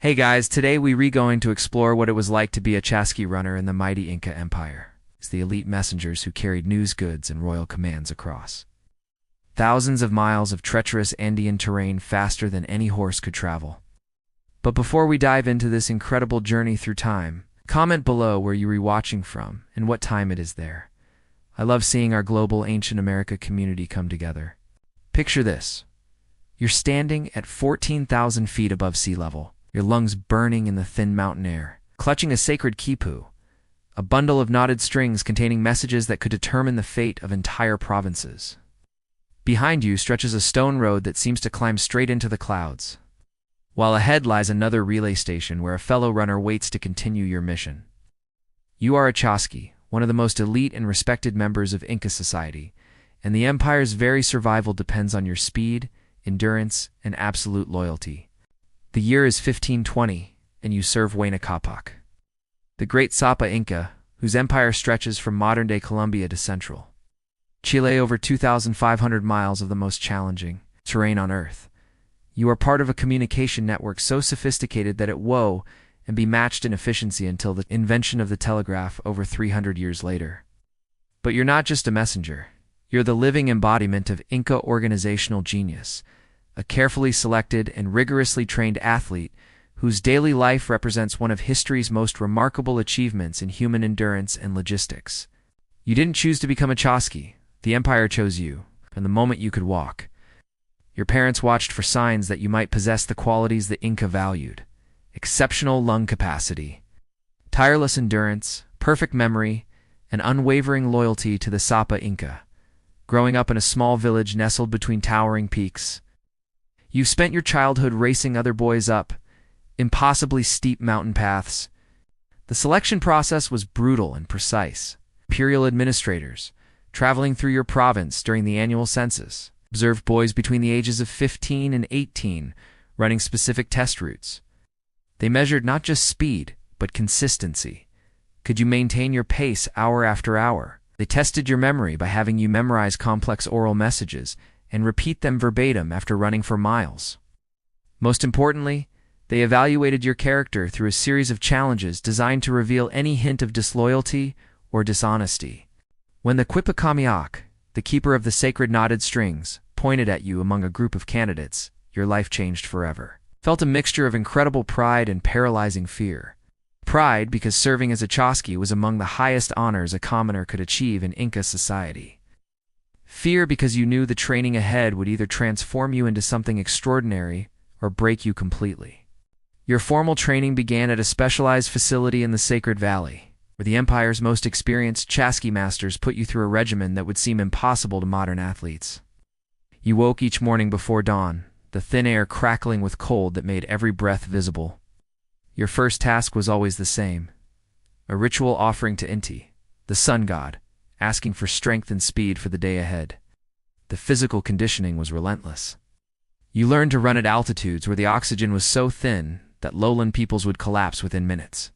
Hey guys, today we're going to explore what it was like to be a Chasqui runner in the mighty Inca Empire. It's the elite messengers who carried news goods and royal commands across thousands of miles of treacherous Andean terrain faster than any horse could travel. But before we dive into this incredible journey through time, comment below where you were watching from and what time it is there. I love seeing our global ancient America community come together. Picture this. You're standing at 14,000 feet above sea level, your lungs burning in the thin mountain air, clutching a sacred quipu, a bundle of knotted strings containing messages that could determine the fate of entire provinces. Behind you stretches a stone road that seems to climb straight into the clouds, while ahead lies another relay station where a fellow runner waits to continue your mission. You are a Chasqui, one of the most elite and respected members of Inca society, and the empire's very survival depends on your speed, endurance, and absolute loyalty. The year is 1520, and you serve Huayna Capac, the great Sapa Inca, whose empire stretches from modern-day Colombia to central Chile, over 2,500 miles of the most challenging terrain on Earth. You are part of a communication network so sophisticated that it woe and be matched in efficiency until the invention of the telegraph over 300 years later. But you're not just a messenger. You're the living embodiment of Inca organizational genius, a carefully selected and rigorously trained athlete whose daily life represents one of history's most remarkable achievements in human endurance and logistics. You didn't choose to become a Chasqui. The empire chose you, from the moment you could walk. Your parents watched for signs that you might possess the qualities the Inca valued: exceptional lung capacity, tireless endurance, perfect memory, and unwavering loyalty to the Sapa Inca. Growing up in a small village nestled between towering peaks, you've spent your childhood racing other boys up impossibly steep mountain paths. The selection process was brutal and precise. Imperial administrators, traveling through your province during the annual census, observed boys between the ages of 15 and 18 running specific test routes. They measured not just speed, but consistency. Could you maintain your pace hour after hour? They tested your memory by having you memorize complex oral messages and repeat them verbatim after running for miles. Most importantly, they evaluated your character through a series of challenges designed to reveal any hint of disloyalty or dishonesty. When the Quipacamiac, the keeper of the sacred knotted strings, pointed at you among a group of candidates, your life changed forever. Felt a mixture of incredible pride and paralyzing fear. Pride because serving as a Chasqui was among the highest honors a commoner could achieve in Inca society. Fear because you knew the training ahead would either transform you into something extraordinary or break you completely. Your formal training began at a specialized facility in the Sacred Valley, where the empire's most experienced Chasqui masters put you through a regimen that would seem impossible to modern athletes. You woke each morning before dawn, the thin air crackling with cold that made every breath visible. Your first task was always the same: a ritual offering to Inti, the sun god, asking for strength and speed for the day ahead. The physical conditioning was relentless. You learned to run at altitudes where the oxygen was so thin that lowland peoples would collapse within minutes.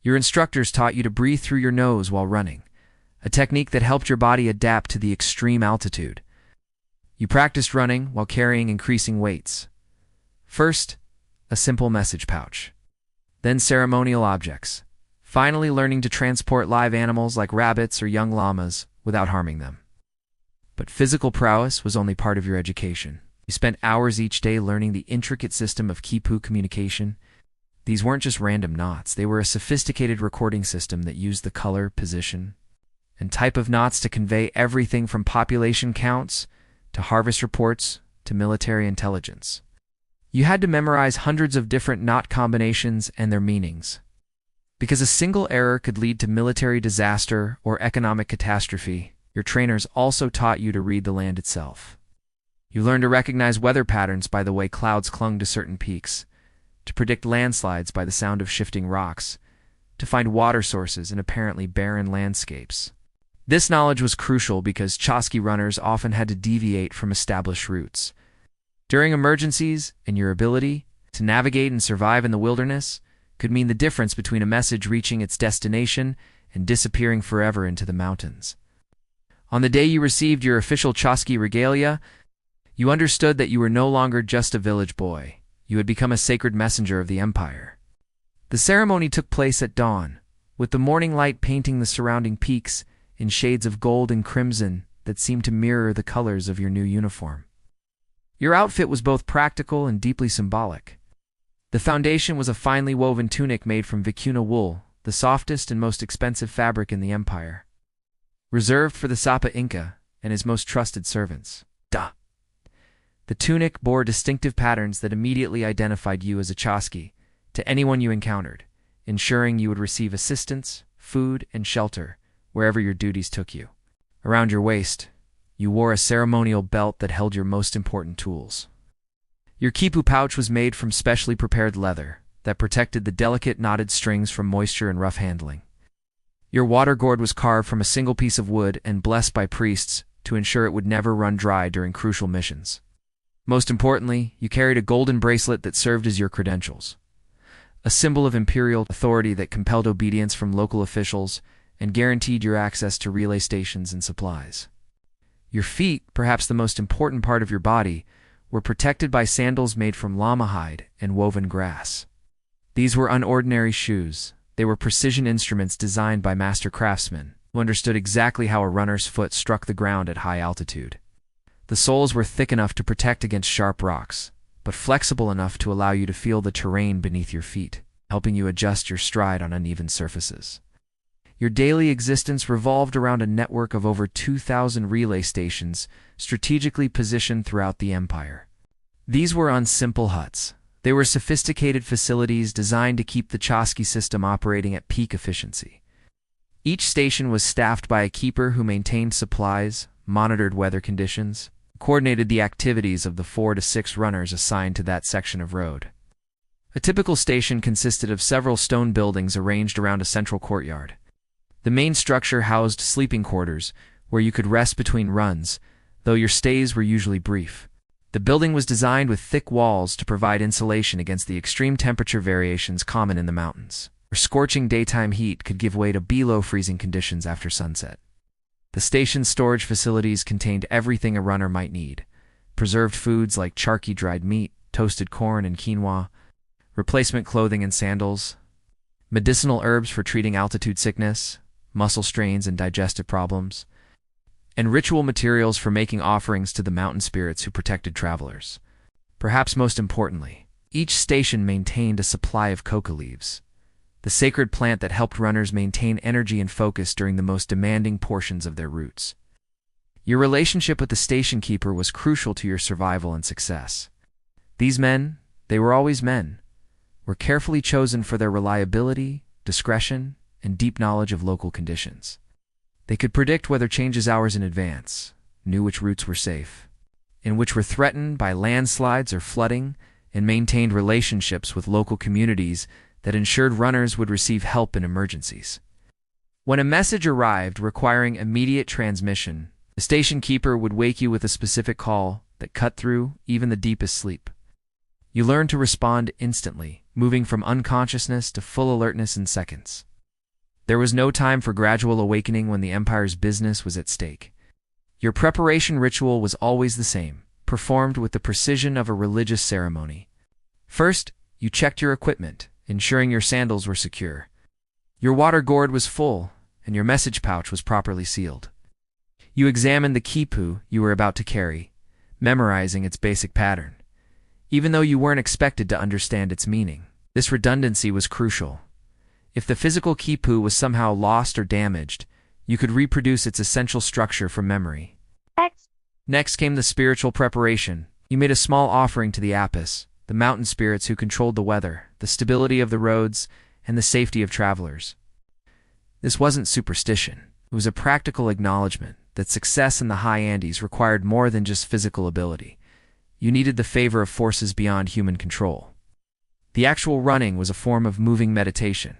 Your instructors taught you to breathe through your nose while running, a technique that helped your body adapt to the extreme altitude. You practiced running while carrying increasing weights. First, a simple message pouch, then ceremonial objects, finally learning to transport live animals like rabbits or young llamas without harming them. But physical prowess was only part of your education. You spent hours each day learning the intricate system of quipu communication. These weren't just random knots, they were a sophisticated recording system that used the color, position, and type of knots to convey everything from population counts to harvest reports to military intelligence. You had to memorize hundreds of different knot combinations and their meanings, because a single error could lead to military disaster or economic catastrophe. Your trainers also taught you to read the land itself. You learned to recognize weather patterns by the way clouds clung to certain peaks, to predict landslides by the sound of shifting rocks, to find water sources in apparently barren landscapes. This knowledge was crucial because Chasqui runners often had to deviate from established routes. During emergencies, and your ability to navigate and survive in the wilderness could mean the difference between a message reaching its destination and disappearing forever into the mountains. On the day you received your official Chasqui regalia, you understood that you were no longer just a village boy. You had become a sacred messenger of the empire. The ceremony took place at dawn, with the morning light painting the surrounding peaks in shades of gold and crimson that seemed to mirror the colors of your new uniform. Your outfit was both practical and deeply symbolic. The foundation was a finely woven tunic made from vicuna wool, the softest and most expensive fabric in the empire, reserved for the Sapa Inca and his most trusted servants. The tunic bore distinctive patterns that immediately identified you as a Chasqui to anyone you encountered, ensuring you would receive assistance, food, and shelter wherever your duties took you. Around your waist, you wore a ceremonial belt that held your most important tools. Your quipu pouch was made from specially prepared leather that protected the delicate knotted strings from moisture and rough handling. Your water gourd was carved from a single piece of wood and blessed by priests to ensure it would never run dry during crucial missions. Most importantly, you carried a golden bracelet that served as your credentials, a symbol of imperial authority that compelled obedience from local officials and guaranteed your access to relay stations and supplies. Your feet, perhaps the most important part of your body, were protected by sandals made from llama hide and woven grass. These were unordinary shoes. They were precision instruments designed by master craftsmen who understood exactly how a runner's foot struck the ground at high altitude. The soles were thick enough to protect against sharp rocks, but flexible enough to allow you to feel the terrain beneath your feet, helping you adjust your stride on uneven surfaces. Your daily existence revolved around a network of over 2,000 relay stations strategically positioned throughout the empire. These were simple huts. They were sophisticated facilities designed to keep the Chasqui system operating at peak efficiency. Each station was staffed by a keeper who maintained supplies, monitored weather conditions, coordinated the activities of the 4 to 6 runners assigned to that section of road. A typical station consisted of several stone buildings arranged around a central courtyard. The main structure housed sleeping quarters, where you could rest between runs, though your stays were usually brief. The building was designed with thick walls to provide insulation against the extreme temperature variations common in the mountains, where scorching daytime heat could give way to below freezing conditions after sunset. The station's storage facilities contained everything a runner might need: preserved foods like charqui dried meat, toasted corn and quinoa, replacement clothing and sandals, medicinal herbs for treating altitude sickness, muscle strains and digestive problems, and ritual materials for making offerings to the mountain spirits who protected travelers. Perhaps most importantly, each station maintained a supply of coca leaves, the sacred plant that helped runners maintain energy and focus during the most demanding portions of their routes. Your relationship with the station keeper was crucial to your survival and success. These men, they were always men, were carefully chosen for their reliability, discretion, and deep knowledge of local conditions. They could predict weather changes hours in advance, knew which routes were safe, and which were threatened by landslides or flooding, and maintained relationships with local communities that ensured runners would receive help in emergencies. When a message arrived requiring immediate transmission, the station keeper would wake you with a specific call that cut through even the deepest sleep. You learned to respond instantly, moving from unconsciousness to full alertness in seconds. There was no time for gradual awakening when the empire's business was at stake. Your preparation ritual was always the same, performed with the precision of a religious ceremony. First, you checked your equipment, ensuring your sandals were secure. Your water gourd was full, and your message pouch was properly sealed. You examined the quipu you were about to carry, memorizing its basic pattern, even though you weren't expected to understand its meaning. This redundancy was crucial. If the physical quipu was somehow lost or damaged, you could reproduce its essential structure from memory. Next came the spiritual preparation. You made a small offering to the Apis, the mountain spirits who controlled the weather, the stability of the roads, and the safety of travelers. This wasn't superstition. It was a practical acknowledgement that success in the high Andes required more than just physical ability. You needed the favor of forces beyond human control. The actual running was a form of moving meditation.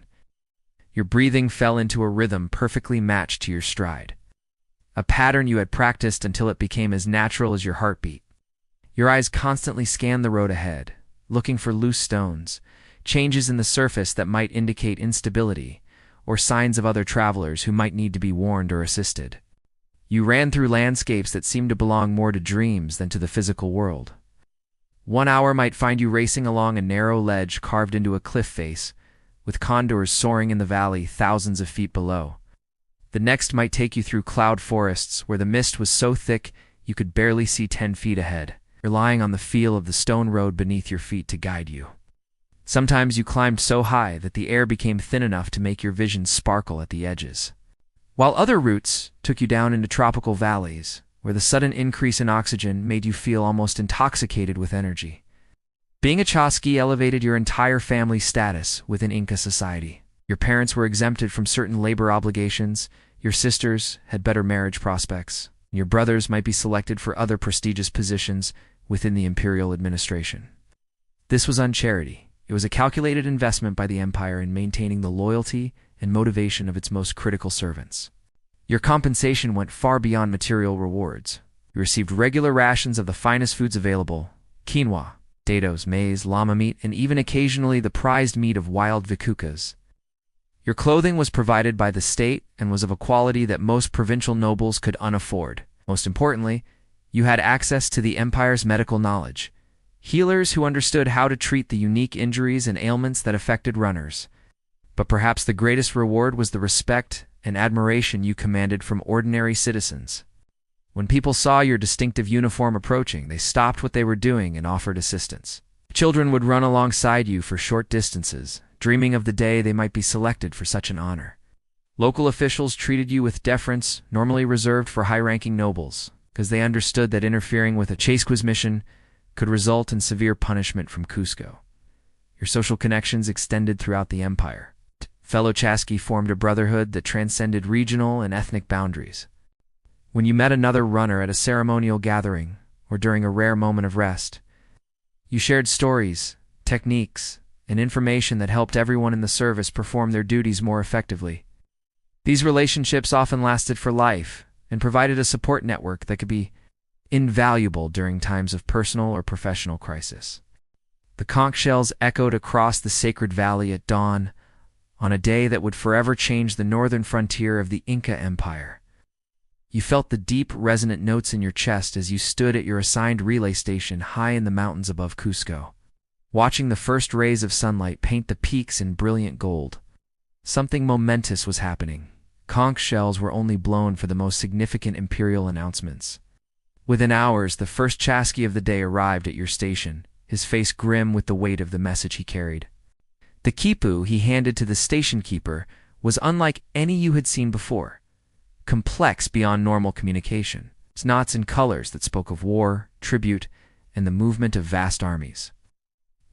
Your breathing fell into a rhythm perfectly matched to your stride, a pattern you had practiced until it became as natural as your heartbeat. Your eyes constantly scanned the road ahead, looking for loose stones, changes in the surface that might indicate instability, or signs of other travelers who might need to be warned or assisted. You ran through landscapes that seemed to belong more to dreams than to the physical world. One hour might find you racing along a narrow ledge carved into a cliff face, with condors soaring in the valley thousands of feet below. The next might take you through cloud forests where the mist was so thick you could barely see 10 feet ahead, relying on the feel of the stone road beneath your feet to guide you. Sometimes you climbed so high that the air became thin enough to make your vision sparkle at the edges. While other routes took you down into tropical valleys, where the sudden increase in oxygen made you feel almost intoxicated with energy. Being a Chasqui elevated your entire family's status within Inca society. Your parents were exempted from certain labor obligations, your sisters had better marriage prospects, and your brothers might be selected for other prestigious positions within the imperial administration. This was uncharity. It was a calculated investment by the empire in maintaining the loyalty and motivation of its most critical servants. Your compensation went far beyond material rewards. You received regular rations of the finest foods available: quinoa, potatoes, maize, llama meat, and even occasionally the prized meat of wild vicucas. Your clothing was provided by the state and was of a quality that most provincial nobles could unafford. Most importantly, you had access to the empire's medical knowledge. Healers who understood how to treat the unique injuries and ailments that affected runners. But perhaps the greatest reward was the respect and admiration you commanded from ordinary citizens. When people saw your distinctive uniform approaching, they stopped what they were doing and offered assistance. Children would run alongside you for short distances, dreaming of the day they might be selected for such an honor. Local officials treated you with deference normally reserved for high-ranking nobles, because they understood that interfering with a Chasqui's mission could result in severe punishment from Cusco. Your social connections extended throughout the empire. Fellow Chasqui formed a brotherhood that transcended regional and ethnic boundaries. When you met another runner at a ceremonial gathering or during a rare moment of rest, you shared stories, techniques, and information that helped everyone in the service perform their duties more effectively. These relationships often lasted for life and provided a support network that could be invaluable during times of personal or professional crisis. The conch shells echoed across the sacred valley at dawn on a day that would forever change the northern frontier of the Inca Empire. You felt the deep, resonant notes in your chest as you stood at your assigned relay station high in the mountains above Cusco, watching the first rays of sunlight paint the peaks in brilliant gold. Something momentous was happening. Conch shells were only blown for the most significant imperial announcements. Within hours, the first Chasqui of the day arrived at your station, his face grim with the weight of the message he carried. The quipu he handed to the station keeper was unlike any you had seen before, complex beyond normal communication. Its knots and colors that spoke of war, tribute, and the movement of vast armies.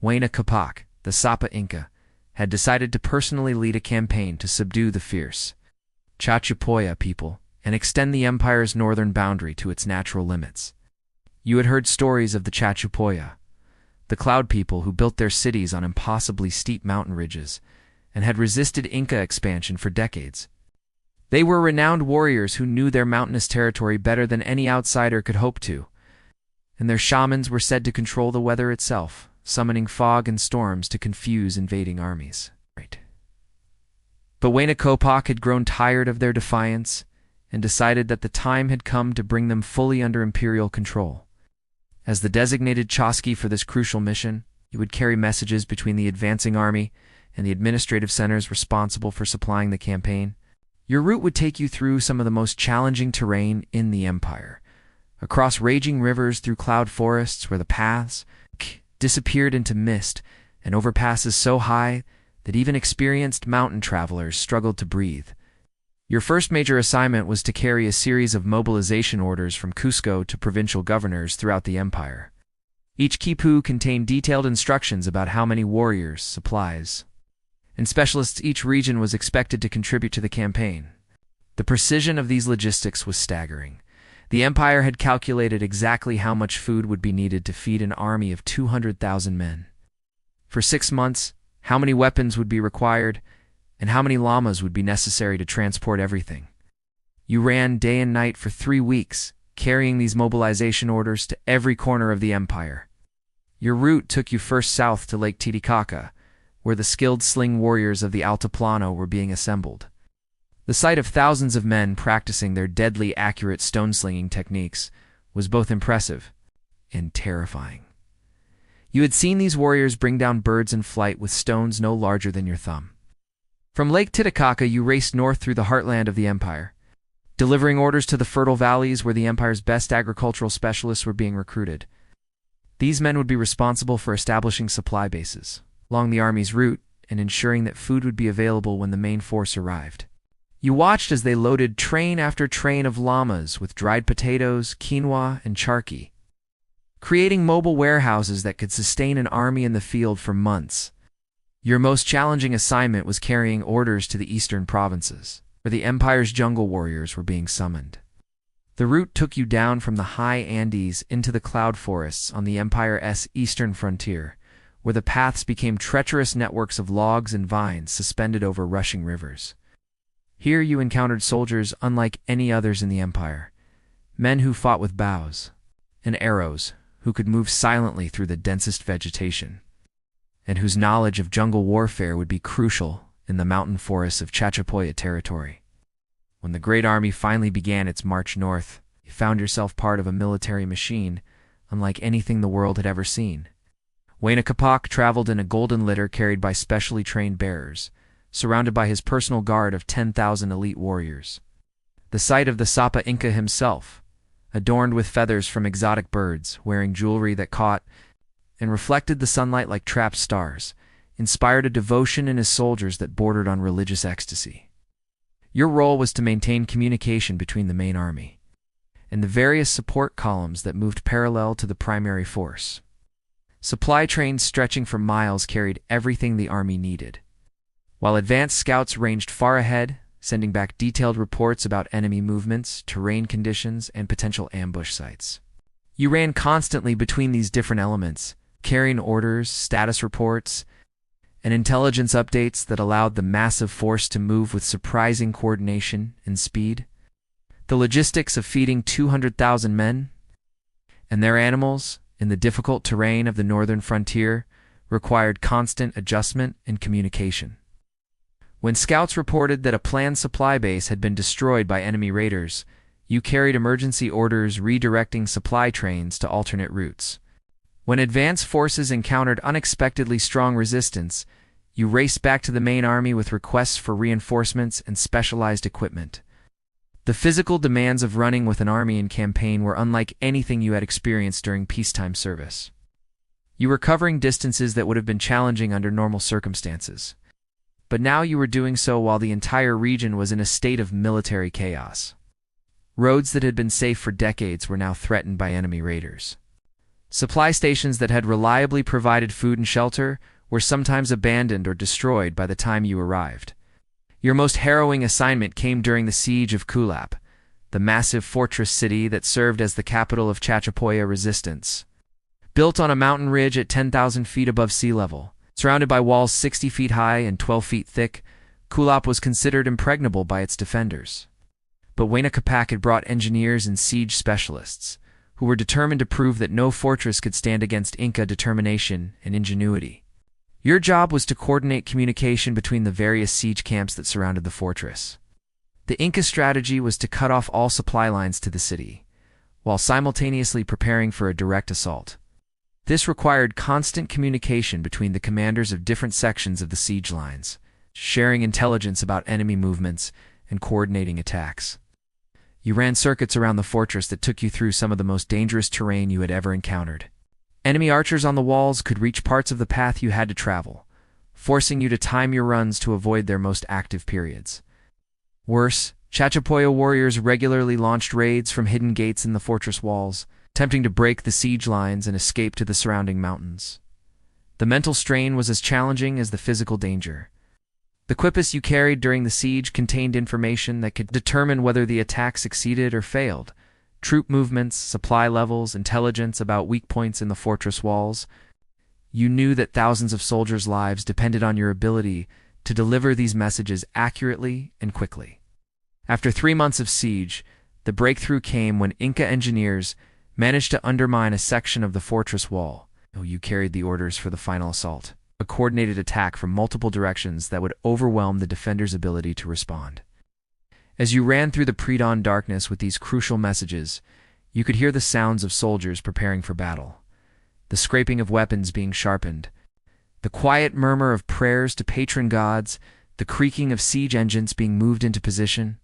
Huayna Capac, the Sapa Inca, had decided to personally lead a campaign to subdue the fierce Chachapoya people and extend the empire's northern boundary to its natural limits. You had heard stories of the Chachapoya, the cloud people who built their cities on impossibly steep mountain ridges and had resisted Inca expansion for decades. They were renowned warriors who knew their mountainous territory better than any outsider could hope to, and their shamans were said to control the weather itself, summoning fog and storms to confuse invading armies. But Huayna Capac had grown tired of their defiance and decided that the time had come to bring them fully under imperial control. As the designated Chasqui for this crucial mission, he would carry messages between the advancing army and the administrative centers responsible for supplying the campaign. Your route would take you through some of the most challenging terrain in the empire, across raging rivers through cloud forests where the paths disappeared into mist and overpasses so high that even experienced mountain travelers struggled to breathe. Your first major assignment was to carry a series of mobilization orders from Cusco to provincial governors throughout the empire. Each quipu contained detailed instructions about how many warriors, supplies, and specialists each region was expected to contribute to the campaign. The precision of these logistics was staggering. The empire had calculated exactly how much food would be needed to feed an army of 200,000 men. For 6 months, how many weapons would be required, and how many llamas would be necessary to transport everything. You ran day and night for 3 weeks, carrying these mobilization orders to every corner of the empire. Your route took you first south to Lake Titicaca, where the skilled sling warriors of the Altiplano were being assembled. The sight of thousands of men practicing their deadly accurate stone-slinging techniques was both impressive and terrifying. You had seen these warriors bring down birds in flight with stones no larger than your thumb. From Lake Titicaca, you raced north through the heartland of the empire, delivering orders to the fertile valleys where the empire's best agricultural specialists were being recruited. These men would be responsible for establishing supply bases along the army's route and ensuring that food would be available when the main force arrived. You watched as they loaded train after train of llamas with dried potatoes, quinoa, and charqui, creating mobile warehouses that could sustain an army in the field for months. Your most challenging assignment was carrying orders to the eastern provinces, where the empire's jungle warriors were being summoned. The route took you down from the high Andes into the cloud forests on the empire's eastern frontier, where the paths became treacherous networks of logs and vines suspended over rushing rivers. Here you encountered soldiers unlike any others in the empire, men who fought with bows and arrows, who could move silently through the densest vegetation, and whose knowledge of jungle warfare would be crucial in the mountain forests of Chachapoya territory. When the great army finally began its march north, you found yourself part of a military machine unlike anything the world had ever seen. Huayna Capac traveled in a golden litter carried by specially trained bearers, surrounded by his personal guard of 10,000 elite warriors. The sight of the Sapa Inca himself, adorned with feathers from exotic birds, wearing jewelry that caught and reflected the sunlight like trapped stars, inspired a devotion in his soldiers that bordered on religious ecstasy. Your role was to maintain communication between the main army and the various support columns that moved parallel to the primary force. Supply trains stretching for miles carried everything the army needed, while advanced scouts ranged far ahead, sending back detailed reports about enemy movements, terrain conditions, and potential ambush sites. You ran constantly between these different elements, carrying orders, status reports, and intelligence updates that allowed the massive force to move with surprising coordination and speed. The logistics of feeding 200,000 men and their animals in the difficult terrain of the northern frontier required constant adjustment and communication. When scouts reported that a planned supply base had been destroyed by enemy raiders, you carried emergency orders redirecting supply trains to alternate routes. When advance forces encountered unexpectedly strong resistance, you raced back to the main army with requests for reinforcements and specialized equipment. The physical demands of running with an army in campaign were unlike anything you had experienced during peacetime service. You were covering distances that would have been challenging under normal circumstances, but now you were doing so while the entire region was in a state of military chaos. Roads that had been safe for decades were now threatened by enemy raiders. Supply stations that had reliably provided food and shelter were sometimes abandoned or destroyed by the time you arrived. Your most harrowing assignment came during the siege of Kulap, the massive fortress city that served as the capital of Chachapoya resistance. Built on a mountain ridge at 10,000 feet above sea level, surrounded by walls 60 feet high and 12 feet thick, Kulap was considered impregnable by its defenders. But Huayna Capac had brought engineers and siege specialists, who were determined to prove that no fortress could stand against Inca determination and ingenuity. Your job was to coordinate communication between the various siege camps that surrounded the fortress. The Inca strategy was to cut off all supply lines to the city, while simultaneously preparing for a direct assault. This required constant communication between the commanders of different sections of the siege lines, sharing intelligence about enemy movements and coordinating attacks. You ran circuits around the fortress that took you through some of the most dangerous terrain you had ever encountered. Enemy archers on the walls could reach parts of the path you had to travel, forcing you to time your runs to avoid their most active periods. Worse, Chachapoya warriors regularly launched raids from hidden gates in the fortress walls, attempting to break the siege lines and escape to the surrounding mountains. The mental strain was as challenging as the physical danger. The quipus you carried during the siege contained information that could determine whether the attack succeeded or failed. Troop movements, supply levels, intelligence about weak points in the fortress walls. You knew that thousands of soldiers' lives depended on your ability to deliver these messages accurately and quickly. After 3 months of siege, the breakthrough came when Inca engineers managed to undermine a section of the fortress wall. You carried the orders for the final assault, a coordinated attack from multiple directions that would overwhelm the defenders' ability to respond. As you ran through the pre-dawn darkness with these crucial messages, you could hear the sounds of soldiers preparing for battle. the scraping of weapons being sharpened, the quiet murmur of prayers to patron gods, the creaking of siege engines being moved into position.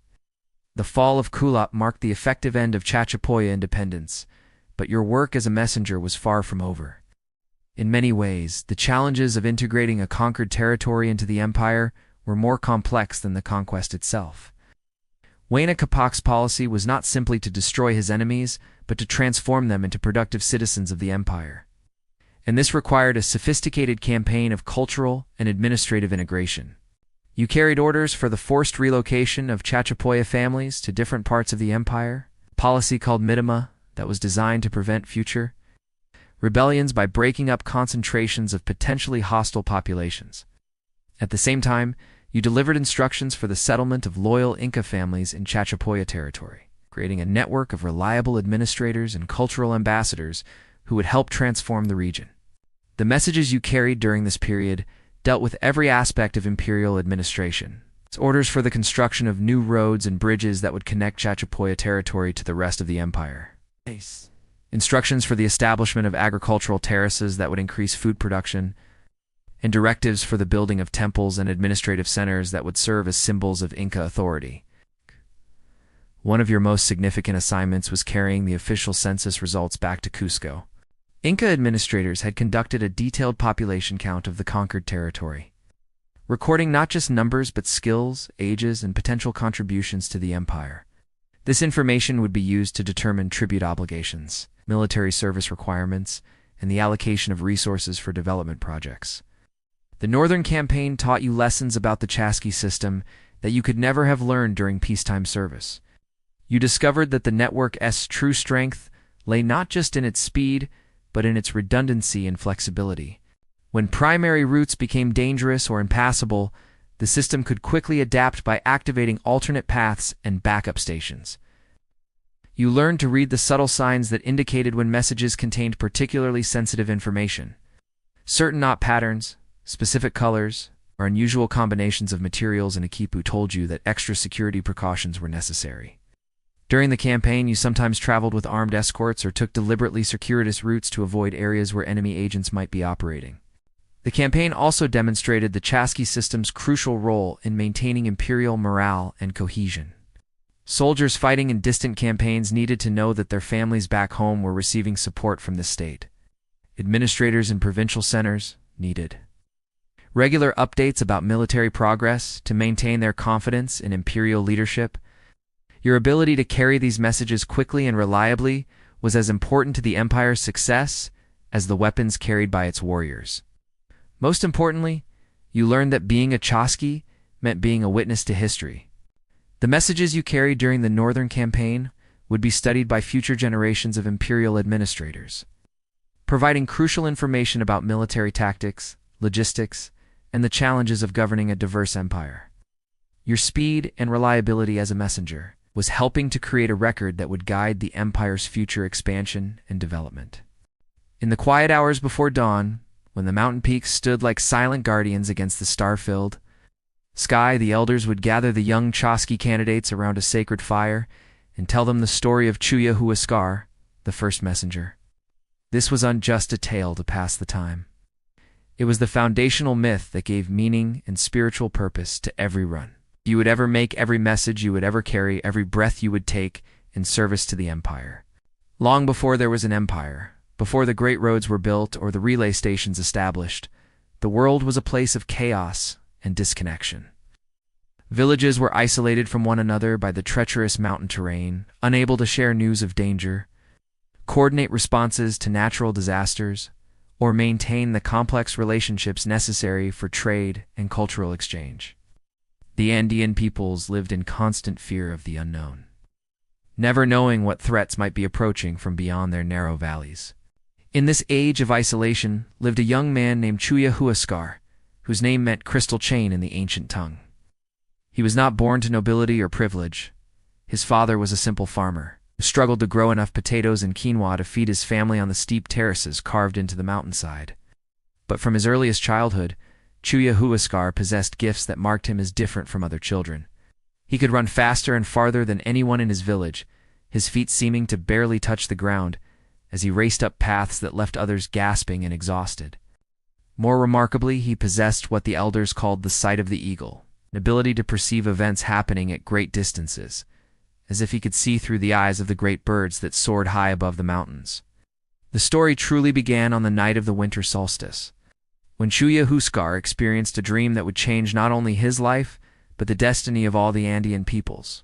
The fall of Kulap marked the effective end of Chachapoya independence, but your work as a messenger was far from over. In many ways, the challenges of integrating a conquered territory into the empire were more complex than the conquest itself. Huayna Capac's policy was not simply to destroy his enemies, but to transform them into productive citizens of the empire. And this required a sophisticated campaign of cultural and administrative integration. You carried orders for the forced relocation of Chachapoya families to different parts of the empire, a policy called Mitima that was designed to prevent future rebellions by breaking up concentrations of potentially hostile populations. At the same time, you delivered instructions for the settlement of loyal Inca families in Chachapoya territory, creating a network of reliable administrators and cultural ambassadors who would help transform the region. The messages you carried during this period dealt with every aspect of imperial administration. Its orders for the construction of new roads and bridges that would connect Chachapoya territory to the rest of the empire. Instructions for the establishment of agricultural terraces that would increase food production, and directives for the building of temples and administrative centers that would serve as symbols of Inca authority. One of your most significant assignments was carrying the official census results back to Cusco. Inca administrators had conducted a detailed population count of the conquered territory, recording not just numbers but skills, ages, and potential contributions to the empire. This information would be used to determine tribute obligations, military service requirements, and the allocation of resources for development projects. The Northern Campaign taught you lessons about the Chasqui system that you could never have learned during peacetime service. You discovered that the network's true strength lay not just in its speed, but in its redundancy and flexibility. When primary routes became dangerous or impassable, the system could quickly adapt by activating alternate paths and backup stations. You learned to read the subtle signs that indicated when messages contained particularly sensitive information. Certain knot patterns, specific colors, or unusual combinations of materials in a quipu told you that extra security precautions were necessary. During the campaign, you sometimes traveled with armed escorts or took deliberately circuitous routes to avoid areas where enemy agents might be operating. The campaign also demonstrated the Chasqui system's crucial role in maintaining imperial morale and cohesion. Soldiers fighting in distant campaigns needed to know that their families back home were receiving support from the state. Administrators in provincial centers needed regular updates about military progress to maintain their confidence in imperial leadership. Your ability to carry these messages quickly and reliably was as important to the empire's success as the weapons carried by its warriors. Most importantly, you learned that being a Chasqui meant being a witness to history. The messages you carried during the Northern Campaign would be studied by future generations of imperial administrators, providing crucial information about military tactics, logistics, and the challenges of governing a diverse empire. Your speed and reliability as a messenger was helping to create a record that would guide the empire's future expansion and development. In the quiet hours before dawn, when the mountain peaks stood like silent guardians against the star-filled sky, the elders would gather the young Chasqui candidates around a sacred fire and tell them the story of Chuya Huascar, the first messenger. This was just a tale to pass the time. It was the foundational myth that gave meaning and spiritual purpose to every run you would ever make, every message you would ever carry, every breath you would take in service to the empire. Long before there was an empire, before the great roads were built or the relay stations established, the world was a place of chaos and disconnection. Villages were isolated from one another by the treacherous mountain terrain, unable to share news of danger, coordinate responses to natural disasters, or maintain the complex relationships necessary for trade and cultural exchange. The Andean peoples lived in constant fear of the unknown, never knowing what threats might be approaching from beyond their narrow valleys. In this age of isolation lived a young man named Chuya Huascar, whose name meant crystal chain in the ancient tongue. He was not born to nobility or privilege. His father was a simple farmer who struggled to grow enough potatoes and quinoa to feed his family on the steep terraces carved into the mountainside. But from his earliest childhood, Chuya Huascar possessed gifts that marked him as different from other children. He could run faster and farther than anyone in his village, his feet seeming to barely touch the ground, as he raced up paths that left others gasping and exhausted. More remarkably, he possessed what the elders called the sight of the eagle, an ability to perceive events happening at great distances, as if he could see through the eyes of the great birds that soared high above the mountains. The story truly began on the night of the winter solstice, when Chuya Huascar experienced a dream that would change not only his life, but the destiny of all the Andean peoples.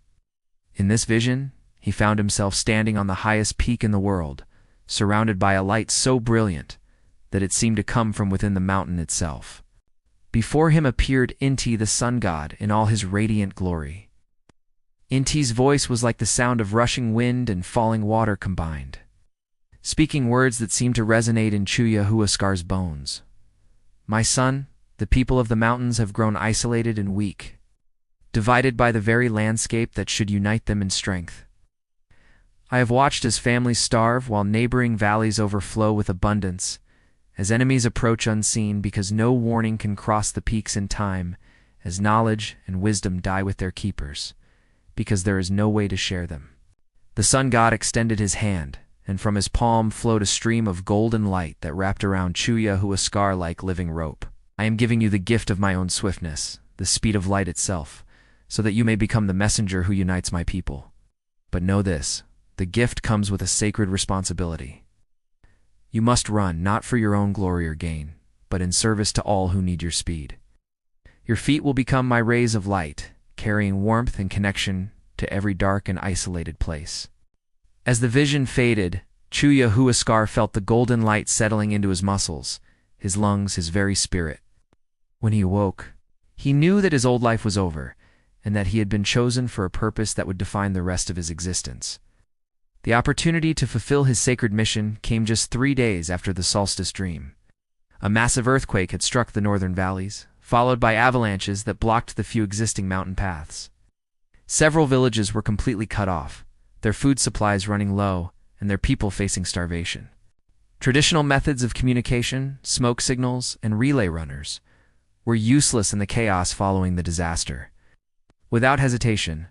In this vision, he found himself standing on the highest peak in the world, surrounded by a light so brilliant that it seemed to come from within the mountain itself. Before him appeared Inti, the sun god, in all his radiant glory. Inti's voice was like the sound of rushing wind and falling water combined, speaking words that seemed to resonate in Chuya Huascar's bones. "My son, the people of the mountains have grown isolated and weak, divided by the very landscape that should unite them in strength. I have watched as families starve while neighboring valleys overflow with abundance, as enemies approach unseen because no warning can cross the peaks in time, as knowledge and wisdom die with their keepers, because there is no way to share them." The sun god extended his hand, and from his palm flowed a stream of golden light that wrapped around Chuya Huascar like living rope. "I am giving you the gift of my own swiftness, the speed of light itself, so that you may become the messenger who unites my people. But know this, the gift comes with a sacred responsibility. You must run not for your own glory or gain, but in service to all who need your speed. Your feet will become my rays of light, carrying warmth and connection to every dark and isolated place." As the vision faded, Chuya Huascar felt the golden light settling into his muscles, his lungs, his very spirit. When he awoke, he knew that his old life was over, and that he had been chosen for a purpose that would define the rest of his existence. The opportunity to fulfill his sacred mission came just 3 days after the solstice dream. A massive earthquake had struck the northern valleys, followed by avalanches that blocked the few existing mountain paths. Several villages were completely cut off, their food supplies running low, and their people facing starvation. Traditional methods of communication, smoke signals, and relay runners were useless in the chaos following the disaster. Without hesitation,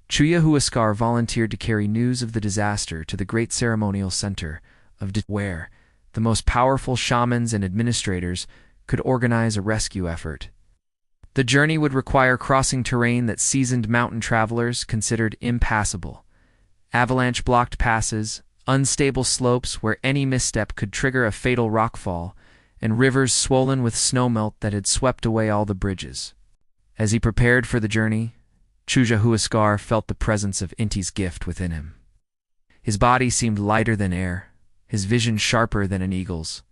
Chuya Huascar volunteered to carry news of the disaster to the great ceremonial center of where the most powerful shamans and administrators could organize a rescue effort. The journey would require crossing terrain that seasoned mountain travelers considered impassable. Avalanche-blocked passes, unstable slopes where any misstep could trigger a fatal rockfall, and rivers swollen with snowmelt that had swept away all the bridges. As he prepared for the journey, Chuya Huascar felt the presence of Inti's gift within him. His body seemed lighter than air, his vision sharper than an eagle's,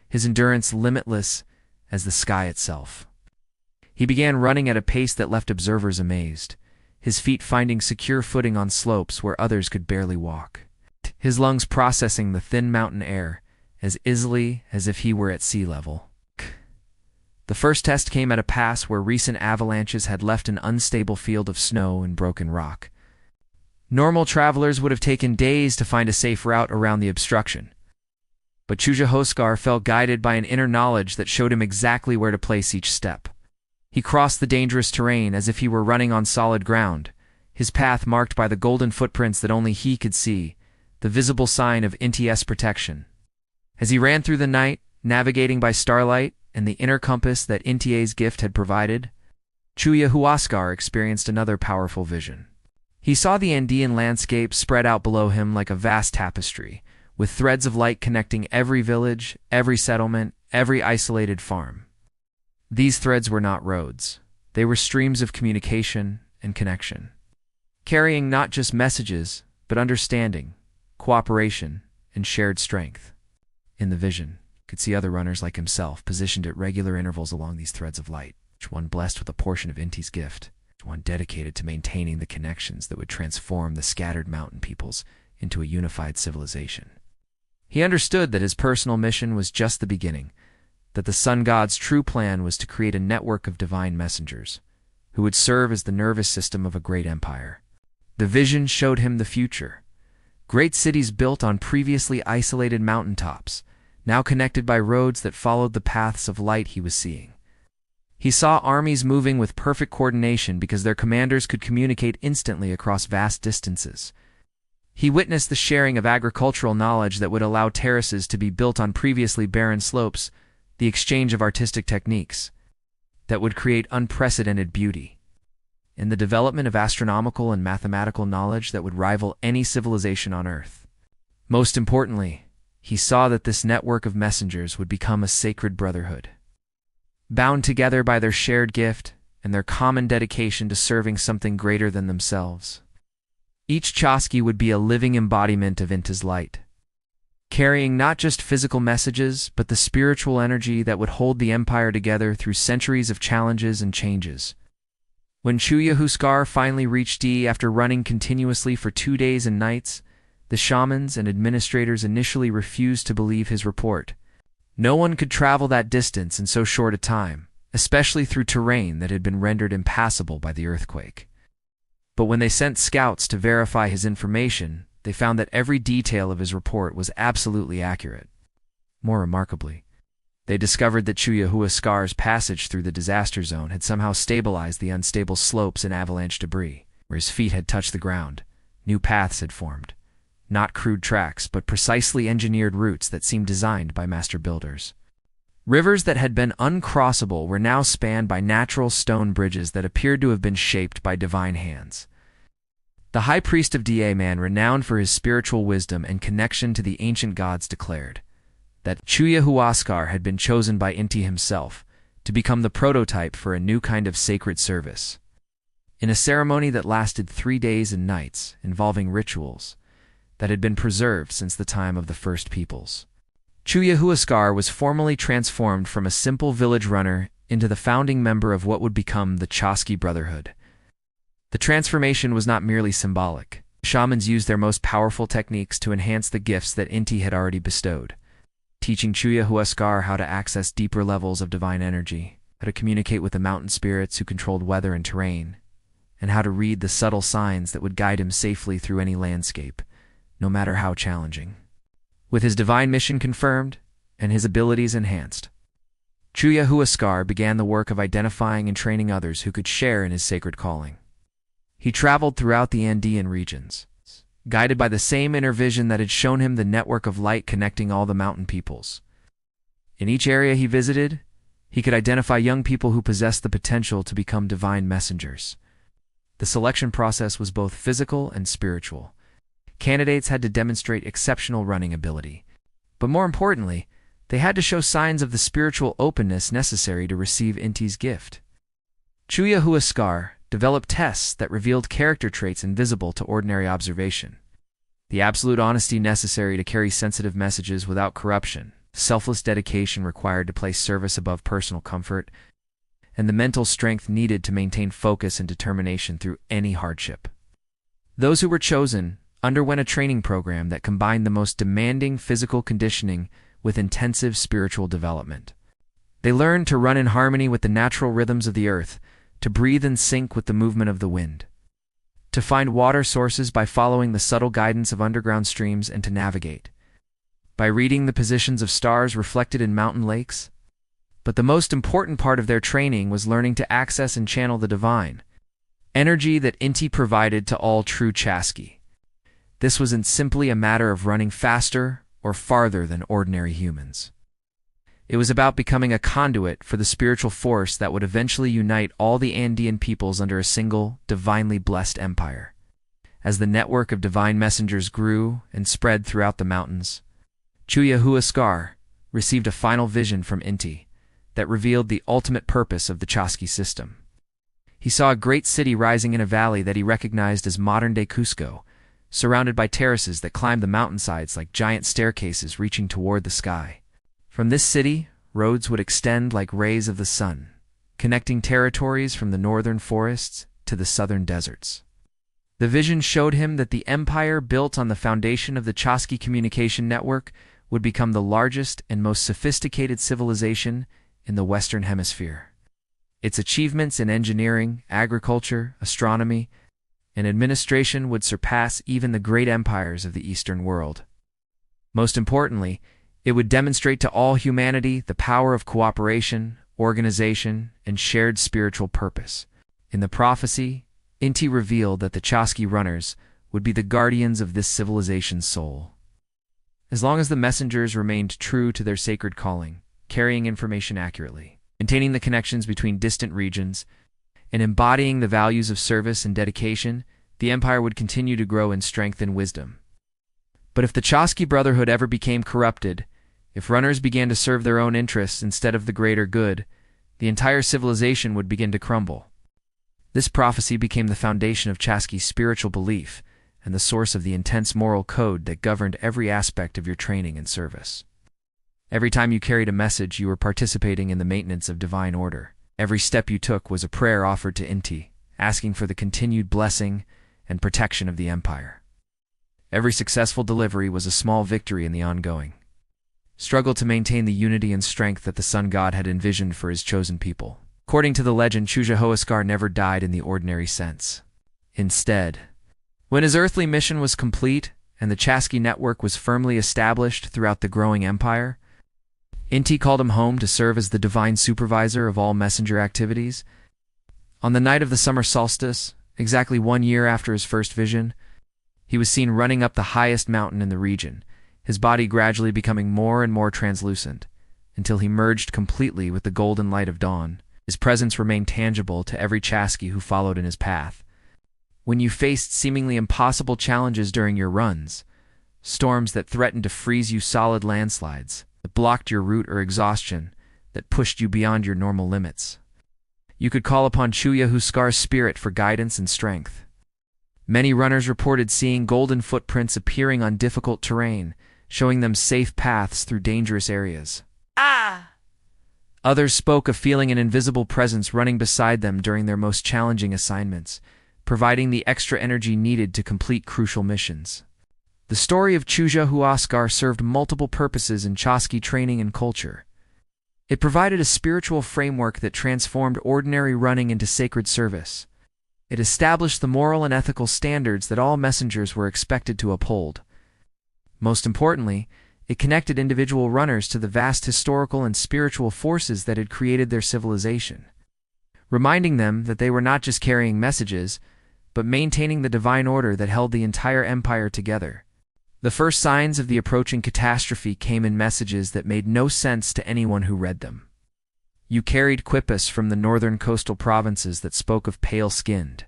his endurance limitless as the sky itself. He began running at a pace that left observers amazed, his feet finding secure footing on slopes where others could barely walk, his lungs processing the thin mountain air as easily as if he were at sea level. The first test came at a pass where recent avalanches had left an unstable field of snow and broken rock. Normal travelers would have taken days to find a safe route around the obstruction, but Chuya Huascar felt guided by an inner knowledge that showed him exactly where to place each step. He crossed the dangerous terrain as if he were running on solid ground, his path marked by the golden footprints that only he could see, the visible sign of Inti's protection. As he ran through the night, navigating by starlight and the inner compass that Inti's gift had provided, Chuya Huascar experienced another powerful vision. He saw the Andean landscape spread out below him like a vast tapestry, with threads of light connecting every village, every settlement, every isolated farm. These threads were not roads. They were streams of communication and connection, carrying not just messages, but understanding, cooperation, and shared strength. In the vision, he could see other runners like himself positioned at regular intervals along these threads of light, each one blessed with a portion of Inti's gift, each one dedicated to maintaining the connections that would transform the scattered mountain peoples into a unified civilization. He understood that his personal mission was just the beginning, that the sun god's true plan was to create a network of divine messengers, who would serve as the nervous system of a great empire. The vision showed him the future. Great cities built on previously isolated mountaintops, now connected by roads that followed the paths of light he was seeing. He saw armies moving with perfect coordination because their commanders could communicate instantly across vast distances. He witnessed the sharing of agricultural knowledge that would allow terraces to be built on previously barren slopes, the exchange of artistic techniques that would create unprecedented beauty, and the development of astronomical and mathematical knowledge that would rival any civilization on Earth. Most importantly, he saw that this network of messengers would become a sacred brotherhood, bound together by their shared gift and their common dedication to serving something greater than themselves. Each Chasqui would be a living embodiment of Inta's light, carrying not just physical messages, but the spiritual energy that would hold the empire together through centuries of challenges and changes. When Chasqui finally reached D after running continuously for 2 days and nights, the shamans and administrators initially refused to believe his report. No one could travel that distance in so short a time, especially through terrain that had been rendered impassable by the earthquake. But when they sent scouts to verify his information, they found that every detail of his report was absolutely accurate. More remarkably, they discovered that Chasqui's passage through the disaster zone had somehow stabilized the unstable slopes and avalanche debris. Where his feet had touched the ground, new paths had formed. Not crude tracks, but precisely engineered routes that seemed designed by master builders. Rivers that had been uncrossable were now spanned by natural stone bridges that appeared to have been shaped by divine hands. The high priest of Da Man, renowned for his spiritual wisdom and connection to the ancient gods, declared that Chasqui had been chosen by Inti himself to become the prototype for a new kind of sacred service. In a ceremony that lasted 3 days and nights, involving rituals that had been preserved since the time of the first peoples, Chasqui was formally transformed from a simple village runner into the founding member of what would become the Chasqui Brotherhood. The transformation was not merely symbolic. Shamans used their most powerful techniques to enhance the gifts that Inti had already bestowed, teaching Chasqui how to access deeper levels of divine energy, how to communicate with the mountain spirits who controlled weather and terrain, and how to read the subtle signs that would guide him safely through any landscape, no matter how challenging. With his divine mission confirmed and his abilities enhanced, Chasqui began the work of identifying and training others who could share in his sacred calling. He traveled throughout the Andean regions, guided by the same inner vision that had shown him the network of light connecting all the mountain peoples. In each area he visited, he could identify young people who possessed the potential to become divine messengers. The selection process was both physical and spiritual. Candidates had to demonstrate exceptional running ability, but more importantly, they had to show signs of the spiritual openness necessary to receive Inti's gift. Chasqui developed tests that revealed character traits invisible to ordinary observation. The absolute honesty necessary to carry sensitive messages without corruption, selfless dedication required to place service above personal comfort, and the mental strength needed to maintain focus and determination through any hardship. Those who were chosen underwent a training program that combined the most demanding physical conditioning with intensive spiritual development. They learned to run in harmony with the natural rhythms of the earth, to breathe in sync with the movement of the wind, to find water sources by following the subtle guidance of underground streams, and to navigate by reading the positions of stars reflected in mountain lakes. But the most important part of their training was learning to access and channel the divine energy that Inti provided to all true Chasqui. This wasn't simply a matter of running faster or farther than ordinary humans. It was about becoming a conduit for the spiritual force that would eventually unite all the Andean peoples under a single, divinely blessed empire. As the network of divine messengers grew and spread throughout the mountains, Chasqui received a final vision from Inti that revealed the ultimate purpose of the Chasqui system. He saw a great city rising in a valley that he recognized as modern-day Cusco, surrounded by terraces that climbed the mountainsides like giant staircases reaching toward the sky. From this city, roads would extend like rays of the sun, connecting territories from the northern forests to the southern deserts. The vision showed him that the empire built on the foundation of the Chasqui communication network would become the largest and most sophisticated civilization in the Western Hemisphere. Its achievements in engineering, agriculture, astronomy, and administration would surpass even the great empires of the Eastern world. Most importantly, it would demonstrate to all humanity the power of cooperation, organization, and shared spiritual purpose. In the prophecy, Inti revealed that the Chasqui runners would be the guardians of this civilization's soul. As long as the messengers remained true to their sacred calling, carrying information accurately, maintaining the connections between distant regions, and embodying the values of service and dedication, the empire would continue to grow in strength and wisdom. But if the Chasqui Brotherhood ever became corrupted, if runners began to serve their own interests instead of the greater good, the entire civilization would begin to crumble. This prophecy became the foundation of Chasqui's spiritual belief and the source of the intense moral code that governed every aspect of your training and service. Every time you carried a message, you were participating in the maintenance of divine order. Every step you took was a prayer offered to Inti, asking for the continued blessing and protection of the empire. Every successful delivery was a small victory in the ongoing struggle to maintain the unity and strength that the sun god had envisioned for his chosen people. According to the legend, Chasqui never died in the ordinary sense. Instead, when his earthly mission was complete and the Chasqui network was firmly established throughout the growing empire, Inti called him home to serve as the divine supervisor of all messenger activities. On the night of the summer solstice, exactly 1 year after his first vision, he was seen running up the highest mountain in the region, his body gradually becoming more and more translucent, until he merged completely with the golden light of dawn. His presence remained tangible to every Chasqui who followed in his path. When you faced seemingly impossible challenges during your runs, storms that threatened to freeze you, solid landslides that blocked your route, or exhaustion that pushed you beyond your normal limits, you could call upon Chasqui's spirit for guidance and strength. Many runners reported seeing golden footprints appearing on difficult terrain, showing them safe paths through dangerous areas. Others spoke of feeling an invisible presence running beside them during their most challenging assignments, providing the extra energy needed to complete crucial missions. The story of Chasqui served multiple purposes in Chasqui training and culture. It provided a spiritual framework that transformed ordinary running into sacred service. It established the moral and ethical standards that all messengers were expected to uphold. Most importantly, it connected individual runners to the vast historical and spiritual forces that had created their civilization, reminding them that they were not just carrying messages, but maintaining the divine order that held the entire empire together. The first signs of the approaching catastrophe came in messages that made no sense to anyone who read them. You carried quipus from the northern coastal provinces that spoke of pale-skinned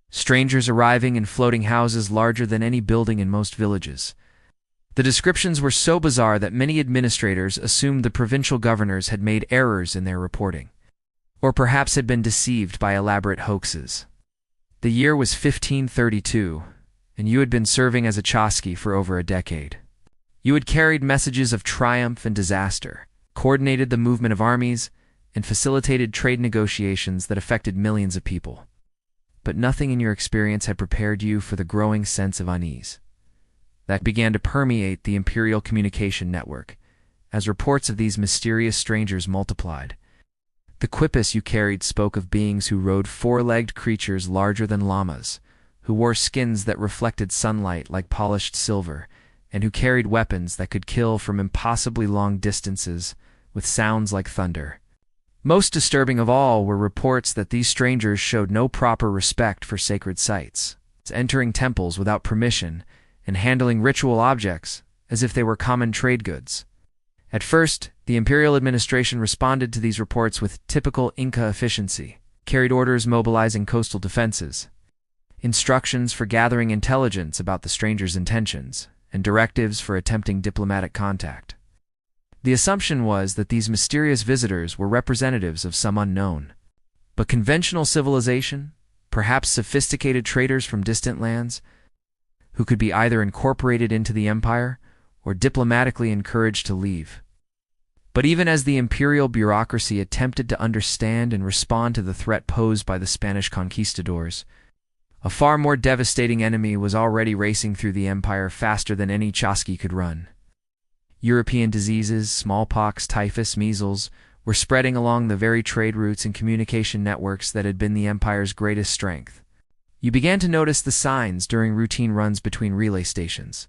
strangers arriving in floating houses larger than any building in most villages. The descriptions were so bizarre that many administrators assumed the provincial governors had made errors in their reporting, or perhaps had been deceived by elaborate hoaxes. The year was 1532, and you had been serving as a Chasqui for over a decade. You had carried messages of triumph and disaster, coordinated the movement of armies, and facilitated trade negotiations that affected millions of people. But nothing in your experience had prepared you for the growing sense of unease that began to permeate the imperial communication network as reports of these mysterious strangers multiplied. The quipus you carried spoke of beings who rode four-legged creatures larger than llamas, who wore skins that reflected sunlight like polished silver, and who carried weapons that could kill from impossibly long distances with sounds like thunder. Most disturbing of all were reports that these strangers showed no proper respect for sacred sites, entering temples without permission and handling ritual objects as if they were common trade goods. At first, the imperial administration responded to these reports with typical Inca efficiency, carried orders mobilizing coastal defenses, instructions for gathering intelligence about the strangers' intentions, and directives for attempting diplomatic contact. The assumption was that these mysterious visitors were representatives of some unknown, but conventional civilization, perhaps sophisticated traders from distant lands, who could be either incorporated into the empire or diplomatically encouraged to leave. But even as the imperial bureaucracy attempted to understand and respond to the threat posed by the Spanish conquistadors, a far more devastating enemy was already racing through the empire faster than any Chasqui could run. European diseases, smallpox, typhus, measles, were spreading along the very trade routes and communication networks that had been the empire's greatest strength. You began to notice the signs during routine runs between relay stations.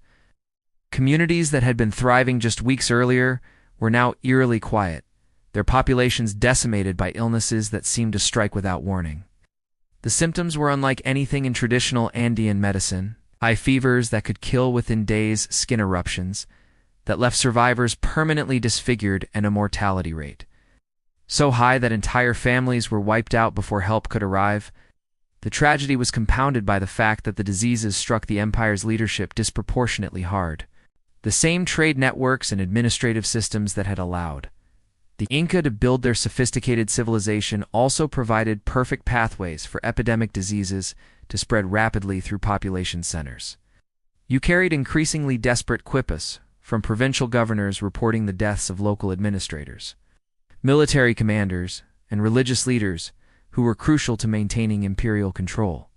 Communities that had been thriving just weeks earlier were now eerily quiet, their populations decimated by illnesses that seemed to strike without warning. The symptoms were unlike anything in traditional Andean medicine, high fevers that could kill within days, skin eruptions that left survivors permanently disfigured, and a mortality rate so high that entire families were wiped out before help could arrive. The tragedy was compounded by the fact that the diseases struck the empire's leadership disproportionately hard. The same trade networks and administrative systems that had allowed the Inca to build their sophisticated civilization also provided perfect pathways for epidemic diseases to spread rapidly through population centers. You carried increasingly desperate quipus from provincial governors reporting the deaths of local administrators, military commanders, and religious leaders who were crucial to maintaining imperial control.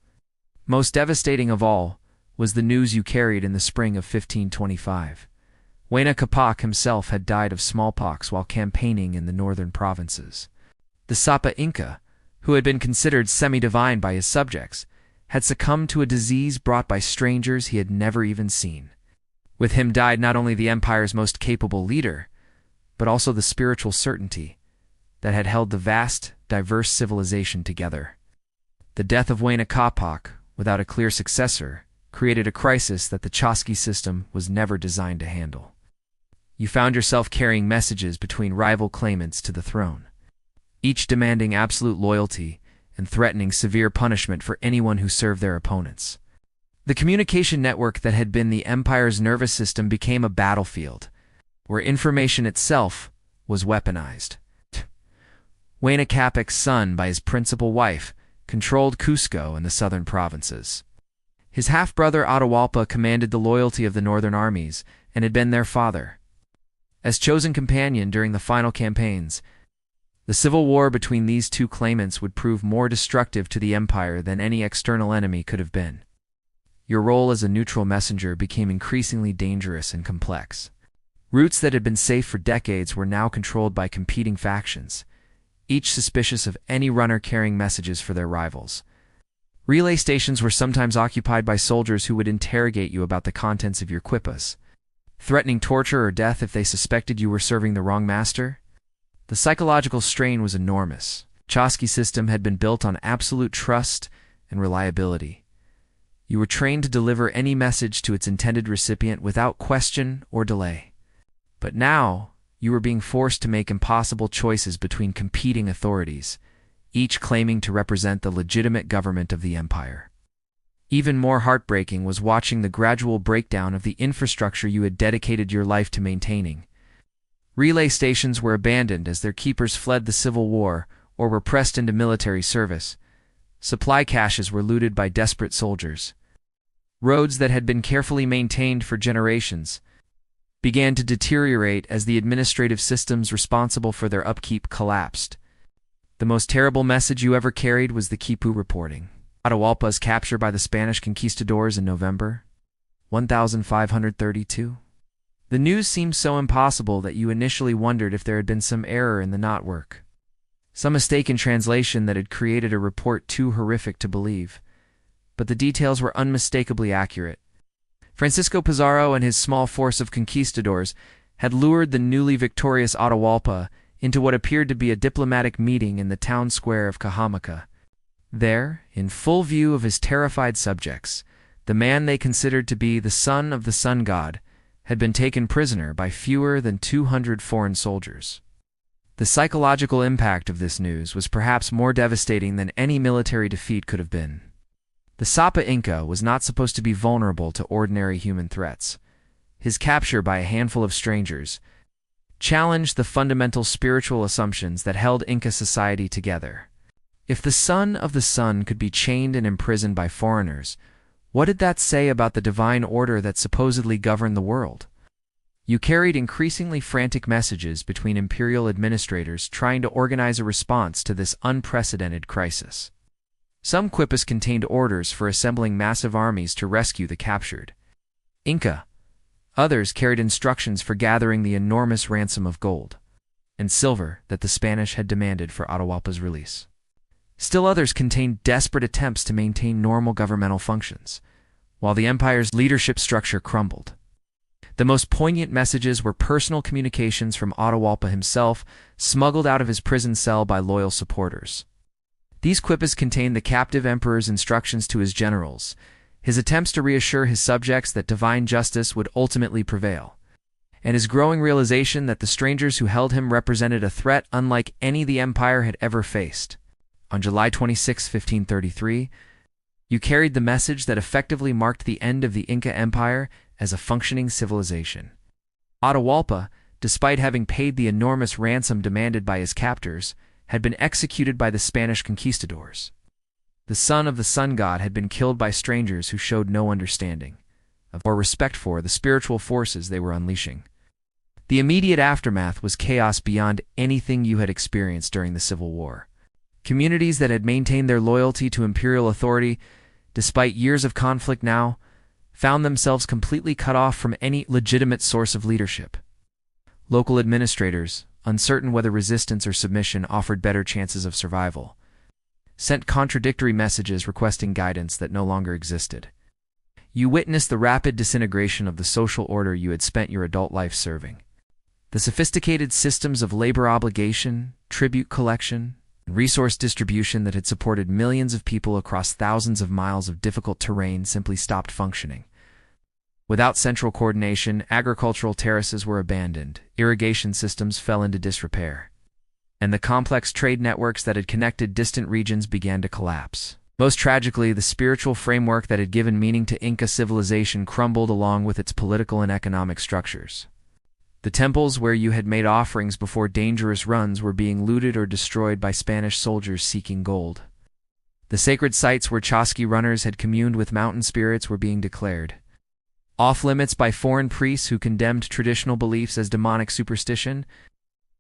Most devastating of all was the news you carried in the spring of 1525. Huayna Capac himself had died of smallpox while campaigning in the northern provinces. The Sapa Inca, who had been considered semi-divine by his subjects, had succumbed to a disease brought by strangers he had never even seen. With him died not only the empire's most capable leader, but also the spiritual certainty that had held the vast, diverse civilization together. The death of Huayna Capac, without a clear successor, created a crisis that the Chasqui system was never designed to handle. You found yourself carrying messages between rival claimants to the throne, each demanding absolute loyalty and threatening severe punishment for anyone who served their opponents. The communication network that had been the empire's nervous system became a battlefield, where information itself was weaponized. Huayna Capac's son, by his principal wife, controlled Cusco and the southern provinces. His half-brother Atahualpa commanded the loyalty of the northern armies and had been their father. As chosen companion during the final campaigns, the civil war between these two claimants would prove more destructive to the empire than any external enemy could have been. Your role as a neutral messenger became increasingly dangerous and complex. Routes that had been safe for decades were now controlled by competing factions, each suspicious of any runner carrying messages for their rivals. Relay stations were sometimes occupied by soldiers who would interrogate you about the contents of your quipus, threatening torture or death if they suspected you were serving the wrong master. The psychological strain was enormous. Chasqui's system had been built on absolute trust and reliability. You were trained to deliver any message to its intended recipient without question or delay. But now, you were being forced to make impossible choices between competing authorities, each claiming to represent the legitimate government of the empire. Even more heartbreaking was watching the gradual breakdown of the infrastructure you had dedicated your life to maintaining. Relay stations were abandoned as their keepers fled the civil war or were pressed into military service. Supply caches were looted by desperate soldiers. Roads that had been carefully maintained for generations began to deteriorate as the administrative systems responsible for their upkeep collapsed. The most terrible message you ever carried was the Quipu reporting Atahualpa's capture by the Spanish conquistadors in November 1532. The news seemed so impossible that you initially wondered if there had been some error in the knotwork, some mistake in translation that had created a report too horrific to believe. But the details were unmistakably accurate. Francisco Pizarro and his small force of conquistadors had lured the newly victorious Atahualpa into what appeared to be a diplomatic meeting in the town square of Cajamarca. There, in full view of his terrified subjects, the man they considered to be the son of the sun god had been taken prisoner by fewer than 200 foreign soldiers. The psychological impact of this news was perhaps more devastating than any military defeat could have been. The Sapa Inca was not supposed to be vulnerable to ordinary human threats. His capture by a handful of strangers challenged the fundamental spiritual assumptions that held Inca society together. If the son of the sun could be chained and imprisoned by foreigners, what did that say about the divine order that supposedly governed the world? You carried increasingly frantic messages between imperial administrators trying to organize a response to this unprecedented crisis. Some quipus contained orders for assembling massive armies to rescue the captured Inca. Others carried instructions for gathering the enormous ransom of gold and silver that the Spanish had demanded for Atahualpa's release. Still others contained desperate attempts to maintain normal governmental functions, while the empire's leadership structure crumbled. The most poignant messages were personal communications from Atahualpa himself, smuggled out of his prison cell by loyal supporters. These quipus contained the captive emperor's instructions to his generals, his attempts to reassure his subjects that divine justice would ultimately prevail, and his growing realization that the strangers who held him represented a threat unlike any the empire had ever faced. On July 26, 1533, you carried the message that effectively marked the end of the Inca Empire as a functioning civilization. Atahualpa, despite having paid the enormous ransom demanded by his captors, had been executed by the Spanish conquistadors. The son of the sun god had been killed by strangers who showed no understanding of or respect for the spiritual forces they were unleashing. The immediate aftermath was chaos beyond anything you had experienced during the Civil War. Communities that had maintained their loyalty to imperial authority, despite years of conflict now, found themselves completely cut off from any legitimate source of leadership. Local administrators, uncertain whether resistance or submission offered better chances of survival, sent contradictory messages requesting guidance that no longer existed. You witnessed the rapid disintegration of the social order you had spent your adult life serving. The sophisticated systems of labor obligation, tribute collection, and resource distribution that had supported millions of people across thousands of miles of difficult terrain simply stopped functioning. Without central coordination, agricultural terraces were abandoned, irrigation systems fell into disrepair, and the complex trade networks that had connected distant regions began to collapse. Most tragically, the spiritual framework that had given meaning to Inca civilization crumbled along with its political and economic structures. The temples where you had made offerings before dangerous runs were being looted or destroyed by Spanish soldiers seeking gold. The sacred sites where Chasqui runners had communed with mountain spirits were being declared off-limits by foreign priests who condemned traditional beliefs as demonic superstition.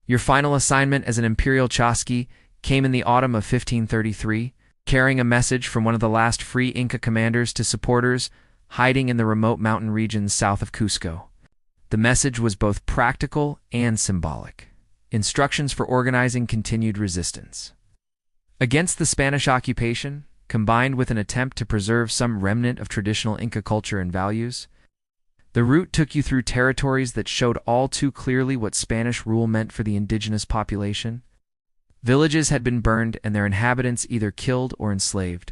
Your final assignment as an imperial Chasqui came in the autumn of 1533, carrying a message from one of the last free Inca commanders to supporters hiding in the remote mountain regions south of Cusco. The message was both practical and symbolic. Instructions for organizing continued resistance against the Spanish occupation, combined with an attempt to preserve some remnant of traditional Inca culture and values. The route took you through territories that showed all too clearly what Spanish rule meant for the indigenous population. Villages had been burned and their inhabitants either killed or enslaved.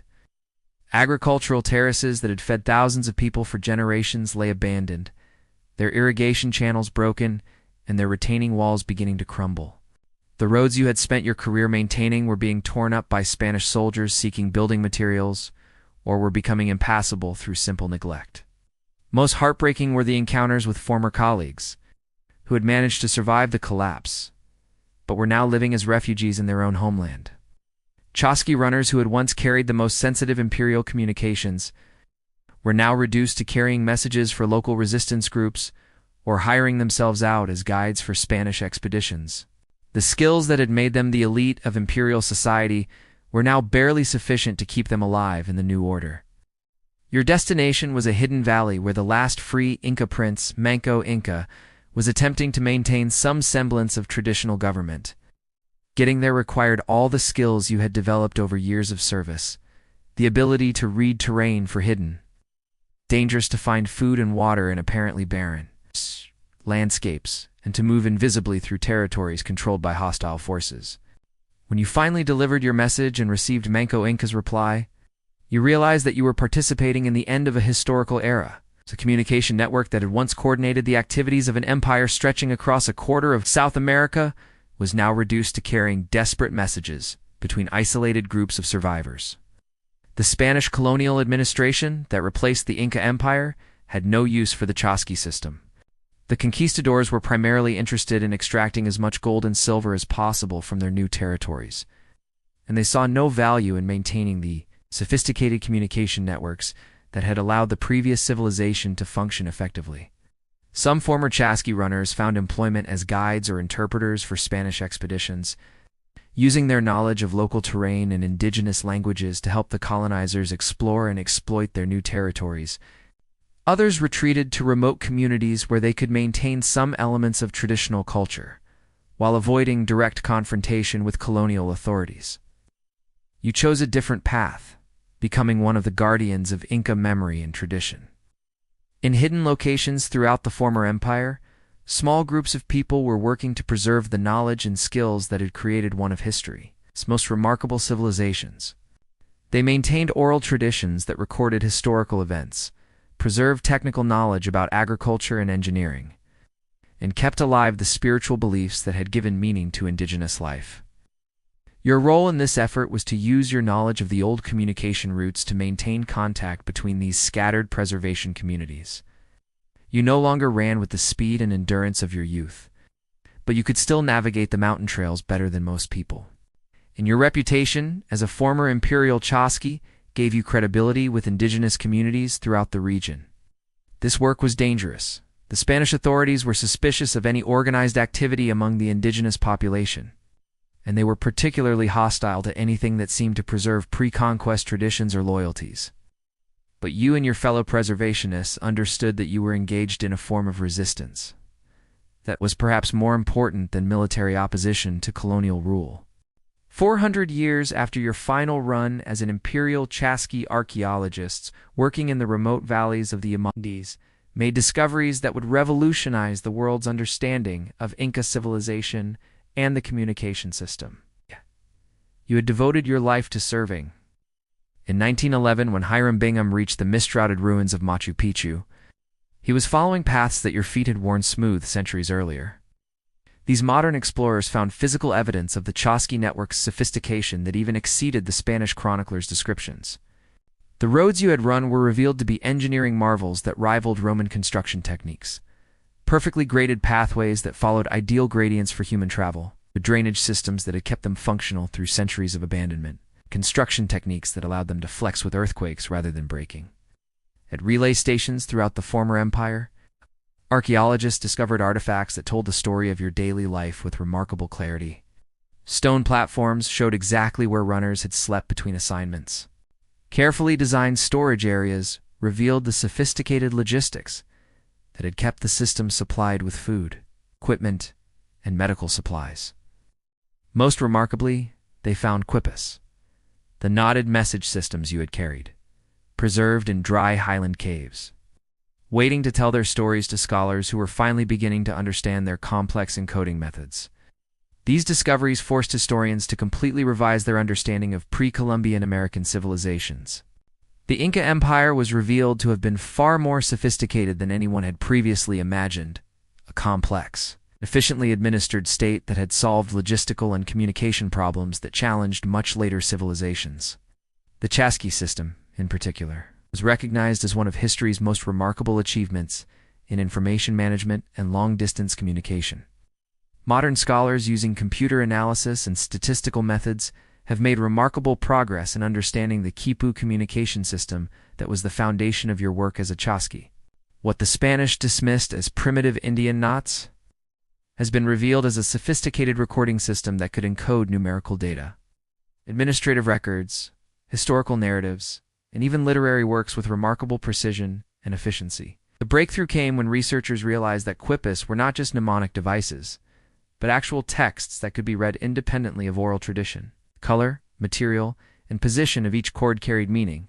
Agricultural terraces that had fed thousands of people for generations lay abandoned, their irrigation channels broken, and their retaining walls beginning to crumble. The roads you had spent your career maintaining were being torn up by Spanish soldiers seeking building materials, or were becoming impassable through simple neglect. Most heartbreaking were the encounters with former colleagues, who had managed to survive the collapse, but were now living as refugees in their own homeland. Chasqui runners who had once carried the most sensitive imperial communications were now reduced to carrying messages for local resistance groups or hiring themselves out as guides for Spanish expeditions. The skills that had made them the elite of imperial society were now barely sufficient to keep them alive in the new order. Your destination was a hidden valley where the last free Inca prince, Manco Inca, was attempting to maintain some semblance of traditional government. Getting there required all the skills you had developed over years of service, the ability to read terrain for hidden dangers, to find food and water in apparently barren landscapes, and to move invisibly through territories controlled by hostile forces. When you finally delivered your message and received Manco Inca's reply, you realized that you were participating in the end of a historical era. The communication network that had once coordinated the activities of an empire stretching across a quarter of South America was now reduced to carrying desperate messages between isolated groups of survivors. The Spanish colonial administration that replaced the Inca Empire had no use for the Chasqui system. The conquistadors were primarily interested in extracting as much gold and silver as possible from their new territories, and they saw no value in maintaining the sophisticated communication networks that had allowed the previous civilization to function effectively. Some former Chasqui runners found employment as guides or interpreters for Spanish expeditions, using their knowledge of local terrain and indigenous languages to help the colonizers explore and exploit their new territories. Others retreated to remote communities where they could maintain some elements of traditional culture, while avoiding direct confrontation with colonial authorities. You chose a different path, becoming one of the guardians of Inca memory and tradition. In hidden locations throughout the former empire, small groups of people were working to preserve the knowledge and skills that had created one of history's most remarkable civilizations. They maintained oral traditions that recorded historical events, preserved technical knowledge about agriculture and engineering, and kept alive the spiritual beliefs that had given meaning to indigenous life. Your role in this effort was to use your knowledge of the old communication routes to maintain contact between these scattered preservation communities. You no longer ran with the speed and endurance of your youth, but you could still navigate the mountain trails better than most people. And your reputation as a former imperial Chasqui gave you credibility with indigenous communities throughout the region. This work was dangerous. The Spanish authorities were suspicious of any organized activity among the indigenous population, and they were particularly hostile to anything that seemed to preserve pre-conquest traditions or loyalties. But you and your fellow preservationists understood that you were engaged in a form of resistance that was perhaps more important than military opposition to colonial rule. 400 years after your final run as an imperial Chasqui, archaeologists working in the remote valleys of the Andes made discoveries that would revolutionize the world's understanding of Inca civilization and the communication system. You had devoted your life to serving. In 1911, when Hiram Bingham reached the mist-shrouded ruins of Machu Picchu, he was following paths that your feet had worn smooth centuries earlier. These modern explorers found physical evidence of the Chasqui network's sophistication that even exceeded the Spanish chroniclers' descriptions. The roads you had run were revealed to be engineering marvels that rivaled Roman construction techniques. Perfectly graded pathways that followed ideal gradients for human travel, the drainage systems that had kept them functional through centuries of abandonment, construction techniques that allowed them to flex with earthquakes rather than breaking. At relay stations throughout the former empire, archaeologists discovered artifacts that told the story of your daily life with remarkable clarity. Stone platforms showed exactly where runners had slept between assignments. Carefully designed storage areas revealed the sophisticated logistics that had kept the system supplied with food, equipment, and medical supplies. Most remarkably, they found quipus, the knotted message systems you had carried, preserved in dry highland caves, waiting to tell their stories to scholars who were finally beginning to understand their complex encoding methods. These discoveries forced historians to completely revise their understanding of pre-Columbian American civilizations. The Inca Empire was revealed to have been far more sophisticated than anyone had previously imagined, a complex, efficiently administered state that had solved logistical and communication problems that challenged much later civilizations. The Chasqui system, in particular, was recognized as one of history's most remarkable achievements in information management and long-distance communication. Modern scholars using computer analysis and statistical methods have made remarkable progress in understanding the Quipu communication system that was the foundation of your work as a Chasqui. What the Spanish dismissed as primitive Indian knots has been revealed as a sophisticated recording system that could encode numerical data, administrative records, historical narratives, and even literary works with remarkable precision and efficiency. The breakthrough came when researchers realized that quipus were not just mnemonic devices, but actual texts that could be read independently of oral tradition. Color, material, and position of each chord carried meaning,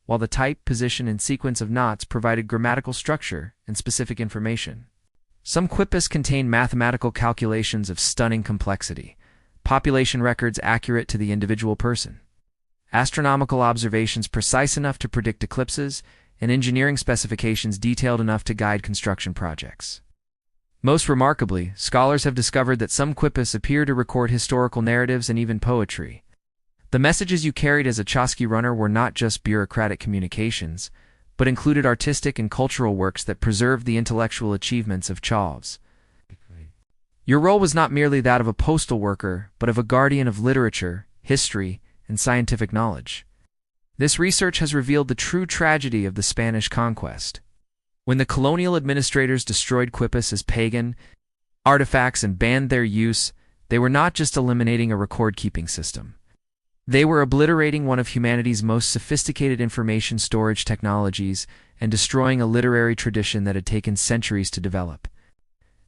while the type, position, and sequence of knots provided grammatical structure and specific information. Some quipus contained mathematical calculations of stunning complexity, population records accurate to the individual person, astronomical observations precise enough to predict eclipses, and engineering specifications detailed enough to guide construction projects. Most remarkably, scholars have discovered that some quipus appear to record historical narratives and even poetry. The messages you carried as a Chasqui runner were not just bureaucratic communications, but included artistic and cultural works that preserved the intellectual achievements of Chavs. Your role was not merely that of a postal worker, but of a guardian of literature, history, and scientific knowledge. This research has revealed the true tragedy of the Spanish conquest. When the colonial administrators destroyed quipus as pagan artifacts and banned their use, they were not just eliminating a record-keeping system. They were obliterating one of humanity's most sophisticated information storage technologies and destroying a literary tradition that had taken centuries to develop.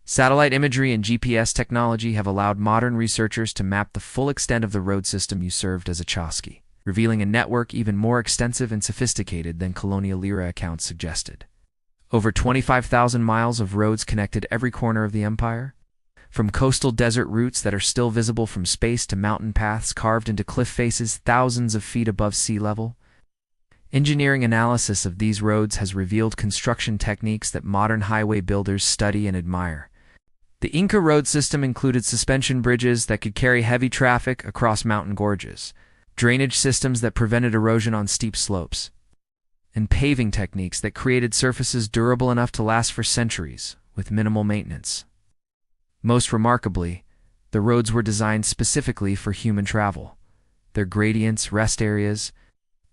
Satellite imagery and GPS technology have allowed modern researchers to map the full extent of the road system you served as a Chasqui, revealing a network even more extensive and sophisticated than colonial era accounts suggested. Over 25,000 miles of roads connected every corner of the empire, From coastal desert routes that are still visible from space to mountain paths carved into cliff faces thousands of feet above sea level, engineering analysis of these roads has revealed construction techniques that modern highway builders study and admire. The Inca road system included suspension bridges that could carry heavy traffic across mountain gorges, drainage systems that prevented erosion on steep slopes, and paving techniques that created surfaces durable enough to last for centuries with minimal maintenance. Most remarkably, the roads were designed specifically for human travel. Their gradients, rest areas,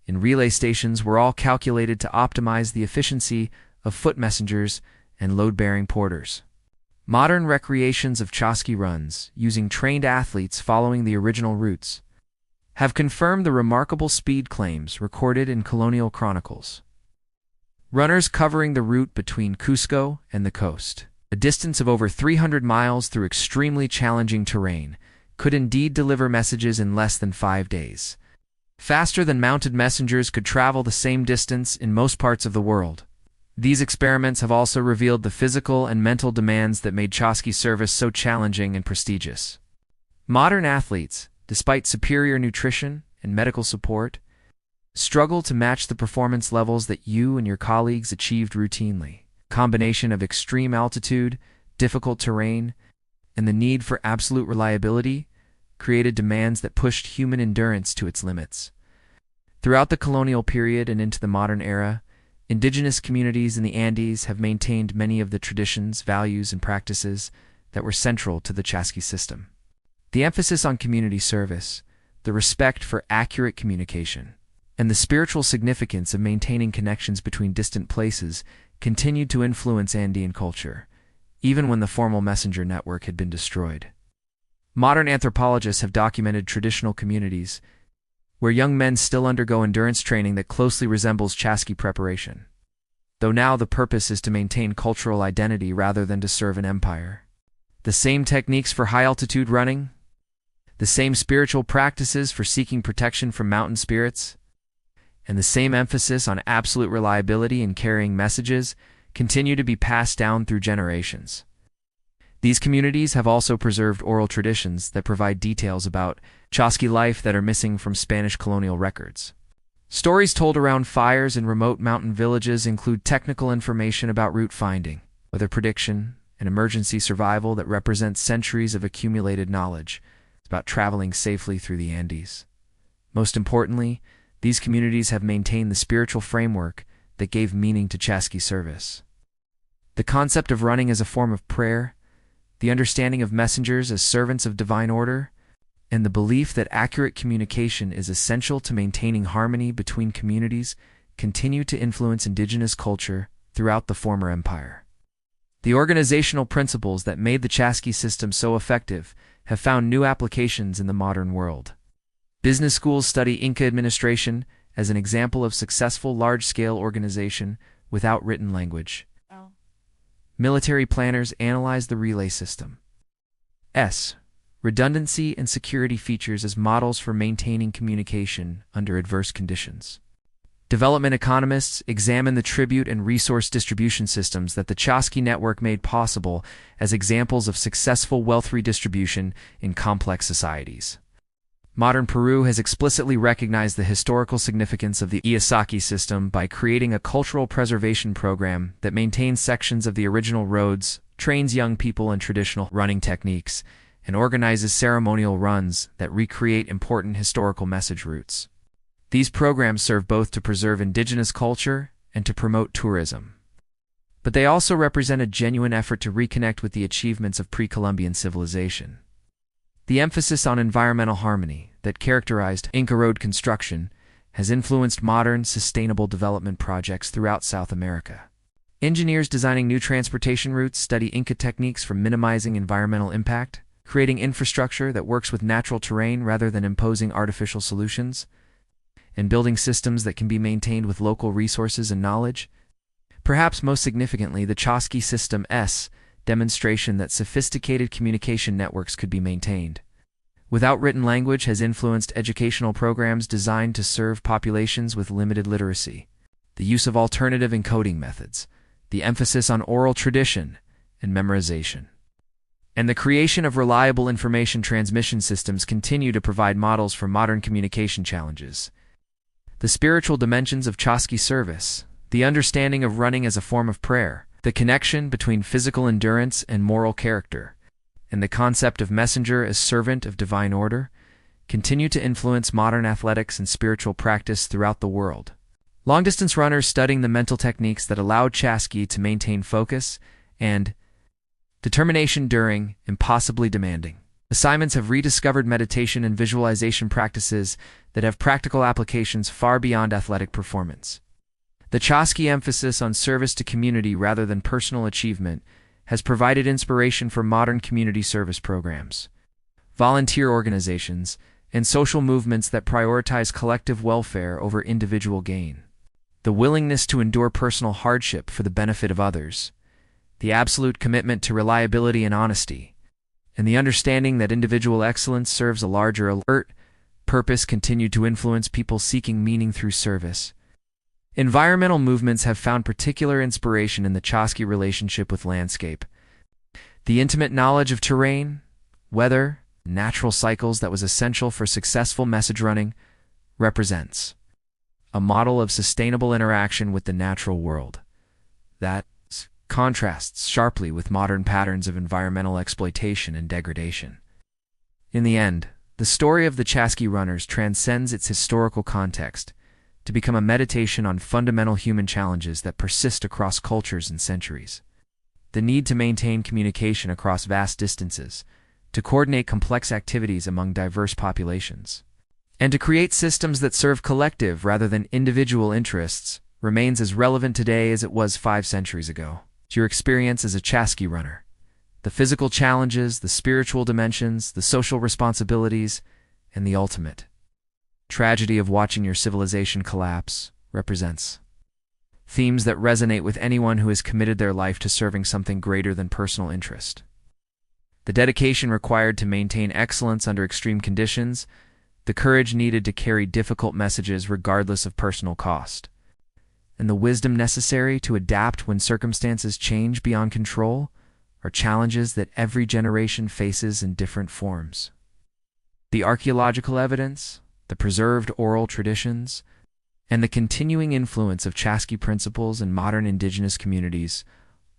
and relay stations were all calculated to optimize the efficiency of foot messengers and load-bearing porters. Modern recreations of Chasqui runs, using trained athletes following the original routes, have confirmed the remarkable speed claims recorded in colonial chronicles. Runners covering the route between Cusco and the coast, a distance of over 300 miles through extremely challenging terrain, could indeed deliver messages in less than 5 days. Faster than mounted messengers could travel the same distance in most parts of the world. These experiments have also revealed the physical and mental demands that made Chasqui service so challenging and prestigious. Modern athletes, despite superior nutrition and medical support, struggle to match the performance levels that you and your colleagues achieved routinely. Combination of extreme altitude, difficult terrain, and the need for absolute reliability created demands that pushed human endurance to its limits. Throughout the colonial period and into the modern era, indigenous communities in the Andes have maintained many of the traditions, values, and practices that were central to the Chasqui system. The emphasis on community service, the respect for accurate communication, and the spiritual significance of maintaining connections between distant places continued to influence Andean culture, even when the formal messenger network had been destroyed. Modern anthropologists have documented traditional communities where young men still undergo endurance training that closely resembles Chasqui preparation, though now the purpose is to maintain cultural identity rather than to serve an empire. The same techniques for high-altitude running, the same spiritual practices for seeking protection from mountain spirits, and the same emphasis on absolute reliability in carrying messages continue to be passed down through generations. These communities have also preserved oral traditions that provide details about Chasqui life that are missing from Spanish colonial records. Stories told around fires in remote mountain villages include technical information about route finding, weather prediction, and emergency survival that represents centuries of accumulated knowledge about traveling safely through the Andes. Most importantly, these communities have maintained the spiritual framework that gave meaning to Chasqui service. The concept of running as a form of prayer, the understanding of messengers as servants of divine order, and the belief that accurate communication is essential to maintaining harmony between communities continue to influence indigenous culture throughout the former empire. The organizational principles that made the Chasqui system so effective have found new applications in the modern world. Business schools study Inca administration as an example of successful large-scale organization without written language. Military planners analyze the relay system. Redundancy and security features as models for maintaining communication under adverse conditions. Development economists examine the tribute and resource distribution systems that the Chasqui network made possible as examples of successful wealth redistribution in complex societies. Modern Peru has explicitly recognized the historical significance of the Chasqui system by creating a cultural preservation program that maintains sections of the original roads, trains young people in traditional running techniques, and organizes ceremonial runs that recreate important historical message routes. These programs serve both to preserve indigenous culture and to promote tourism. But they also represent a genuine effort to reconnect with the achievements of pre-Columbian civilization. The emphasis on environmental harmony that characterized Inca road construction has influenced modern, sustainable development projects throughout South America. Engineers designing new transportation routes study Inca techniques for minimizing environmental impact, creating infrastructure that works with natural terrain rather than imposing artificial solutions, and building systems that can be maintained with local resources and knowledge. Perhaps most significantly, the Chasqui system's demonstration that sophisticated communication networks could be maintained without written language has influenced educational programs designed to serve populations with limited literacy. The use of alternative encoding methods, the emphasis on oral tradition and memorization, and the creation of reliable information transmission systems continue to provide models for modern communication challenges. The spiritual dimensions of Chasqui service, the understanding of running as a form of prayer, the connection between physical endurance and moral character, and the concept of messenger as servant of divine order, continue to influence modern athletics and spiritual practice throughout the world. Long-distance runners studying the mental techniques that allowed Chasqui to maintain focus and determination during impossibly demanding assignments have rediscovered meditation and visualization practices that have practical applications far beyond athletic performance. The Chasqui emphasis on service to community rather than personal achievement has provided inspiration for modern community service programs, volunteer organizations, and social movements that prioritize collective welfare over individual gain. The willingness to endure personal hardship for the benefit of others, the absolute commitment to reliability and honesty, and the understanding that individual excellence serves a larger purpose continue to influence people seeking meaning through service. Environmental movements have found particular inspiration in the Chasqui relationship with landscape. The intimate knowledge of terrain, weather, natural cycles that was essential for successful message running represents a model of sustainable interaction with the natural world that contrasts sharply with modern patterns of environmental exploitation and degradation. In the end, the story of the Chasqui runners transcends its historical context to become a meditation on fundamental human challenges that persist across cultures and centuries. The need to maintain communication across vast distances, to coordinate complex activities among diverse populations, and to create systems that serve collective rather than individual interests remains as relevant today as it was 5 centuries ago. Your experience as a Chasqui runner, the physical challenges, the spiritual dimensions, the social responsibilities, and the ultimate tragedy of watching your civilization collapse represents themes that resonate with anyone who has committed their life to serving something greater than personal interest. The dedication required to maintain excellence under extreme conditions, the courage needed to carry difficult messages regardless of personal cost, and the wisdom necessary to adapt when circumstances change beyond control are challenges that every generation faces in different forms. The archaeological evidence, the preserved oral traditions, and the continuing influence of Chasqui principles in modern indigenous communities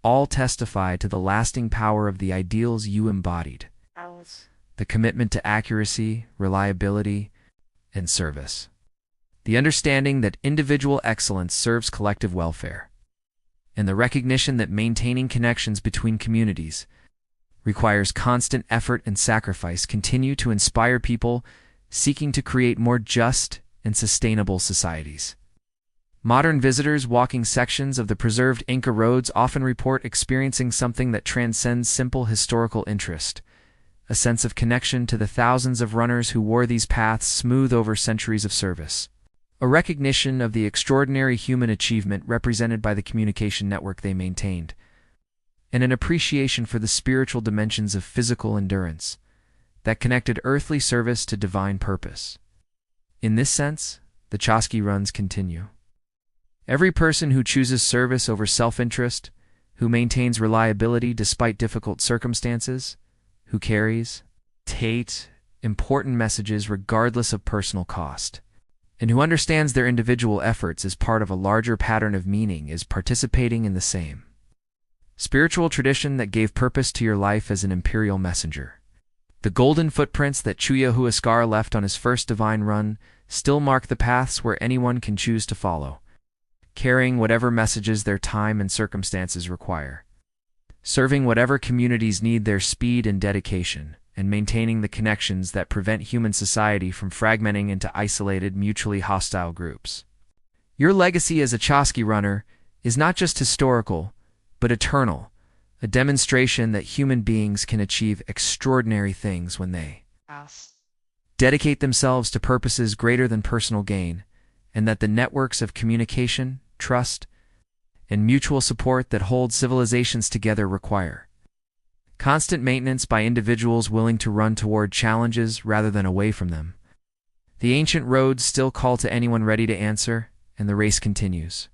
all testify to the lasting power of the ideals you embodied, the commitment to accuracy, reliability, and service. The understanding that individual excellence serves collective welfare, and the recognition that maintaining connections between communities requires constant effort and sacrifice continue to inspire people seeking to create more just and sustainable societies. Modern visitors walking sections of the preserved Inca roads often report experiencing something that transcends simple historical interest, a sense of connection to the thousands of runners who wore these paths smooth over centuries of service. A recognition of the extraordinary human achievement represented by the communication network they maintained, and an appreciation for the spiritual dimensions of physical endurance that connected earthly service to divine purpose. In this sense, the Chasqui runs continue. Every person who chooses service over self-interest, who maintains reliability despite difficult circumstances, who carries important messages regardless of personal cost, and who understands their individual efforts as part of a larger pattern of meaning is participating in the same spiritual tradition that gave purpose to your life as an imperial messenger. The golden footprints that Chuya Huascar left on his first divine run still mark the paths where anyone can choose to follow, carrying whatever messages their time and circumstances require, serving whatever communities need their speed and dedication, and maintaining the connections that prevent human society from fragmenting into isolated, mutually hostile groups. Your legacy as a Chasqui runner is not just historical, but eternal, a demonstration that human beings can achieve extraordinary things when they dedicate themselves to purposes greater than personal gain, and that the networks of communication, trust, and mutual support that hold civilizations together require constant maintenance by individuals willing to run toward challenges rather than away from them. The ancient roads still call to anyone ready to answer, and the race continues.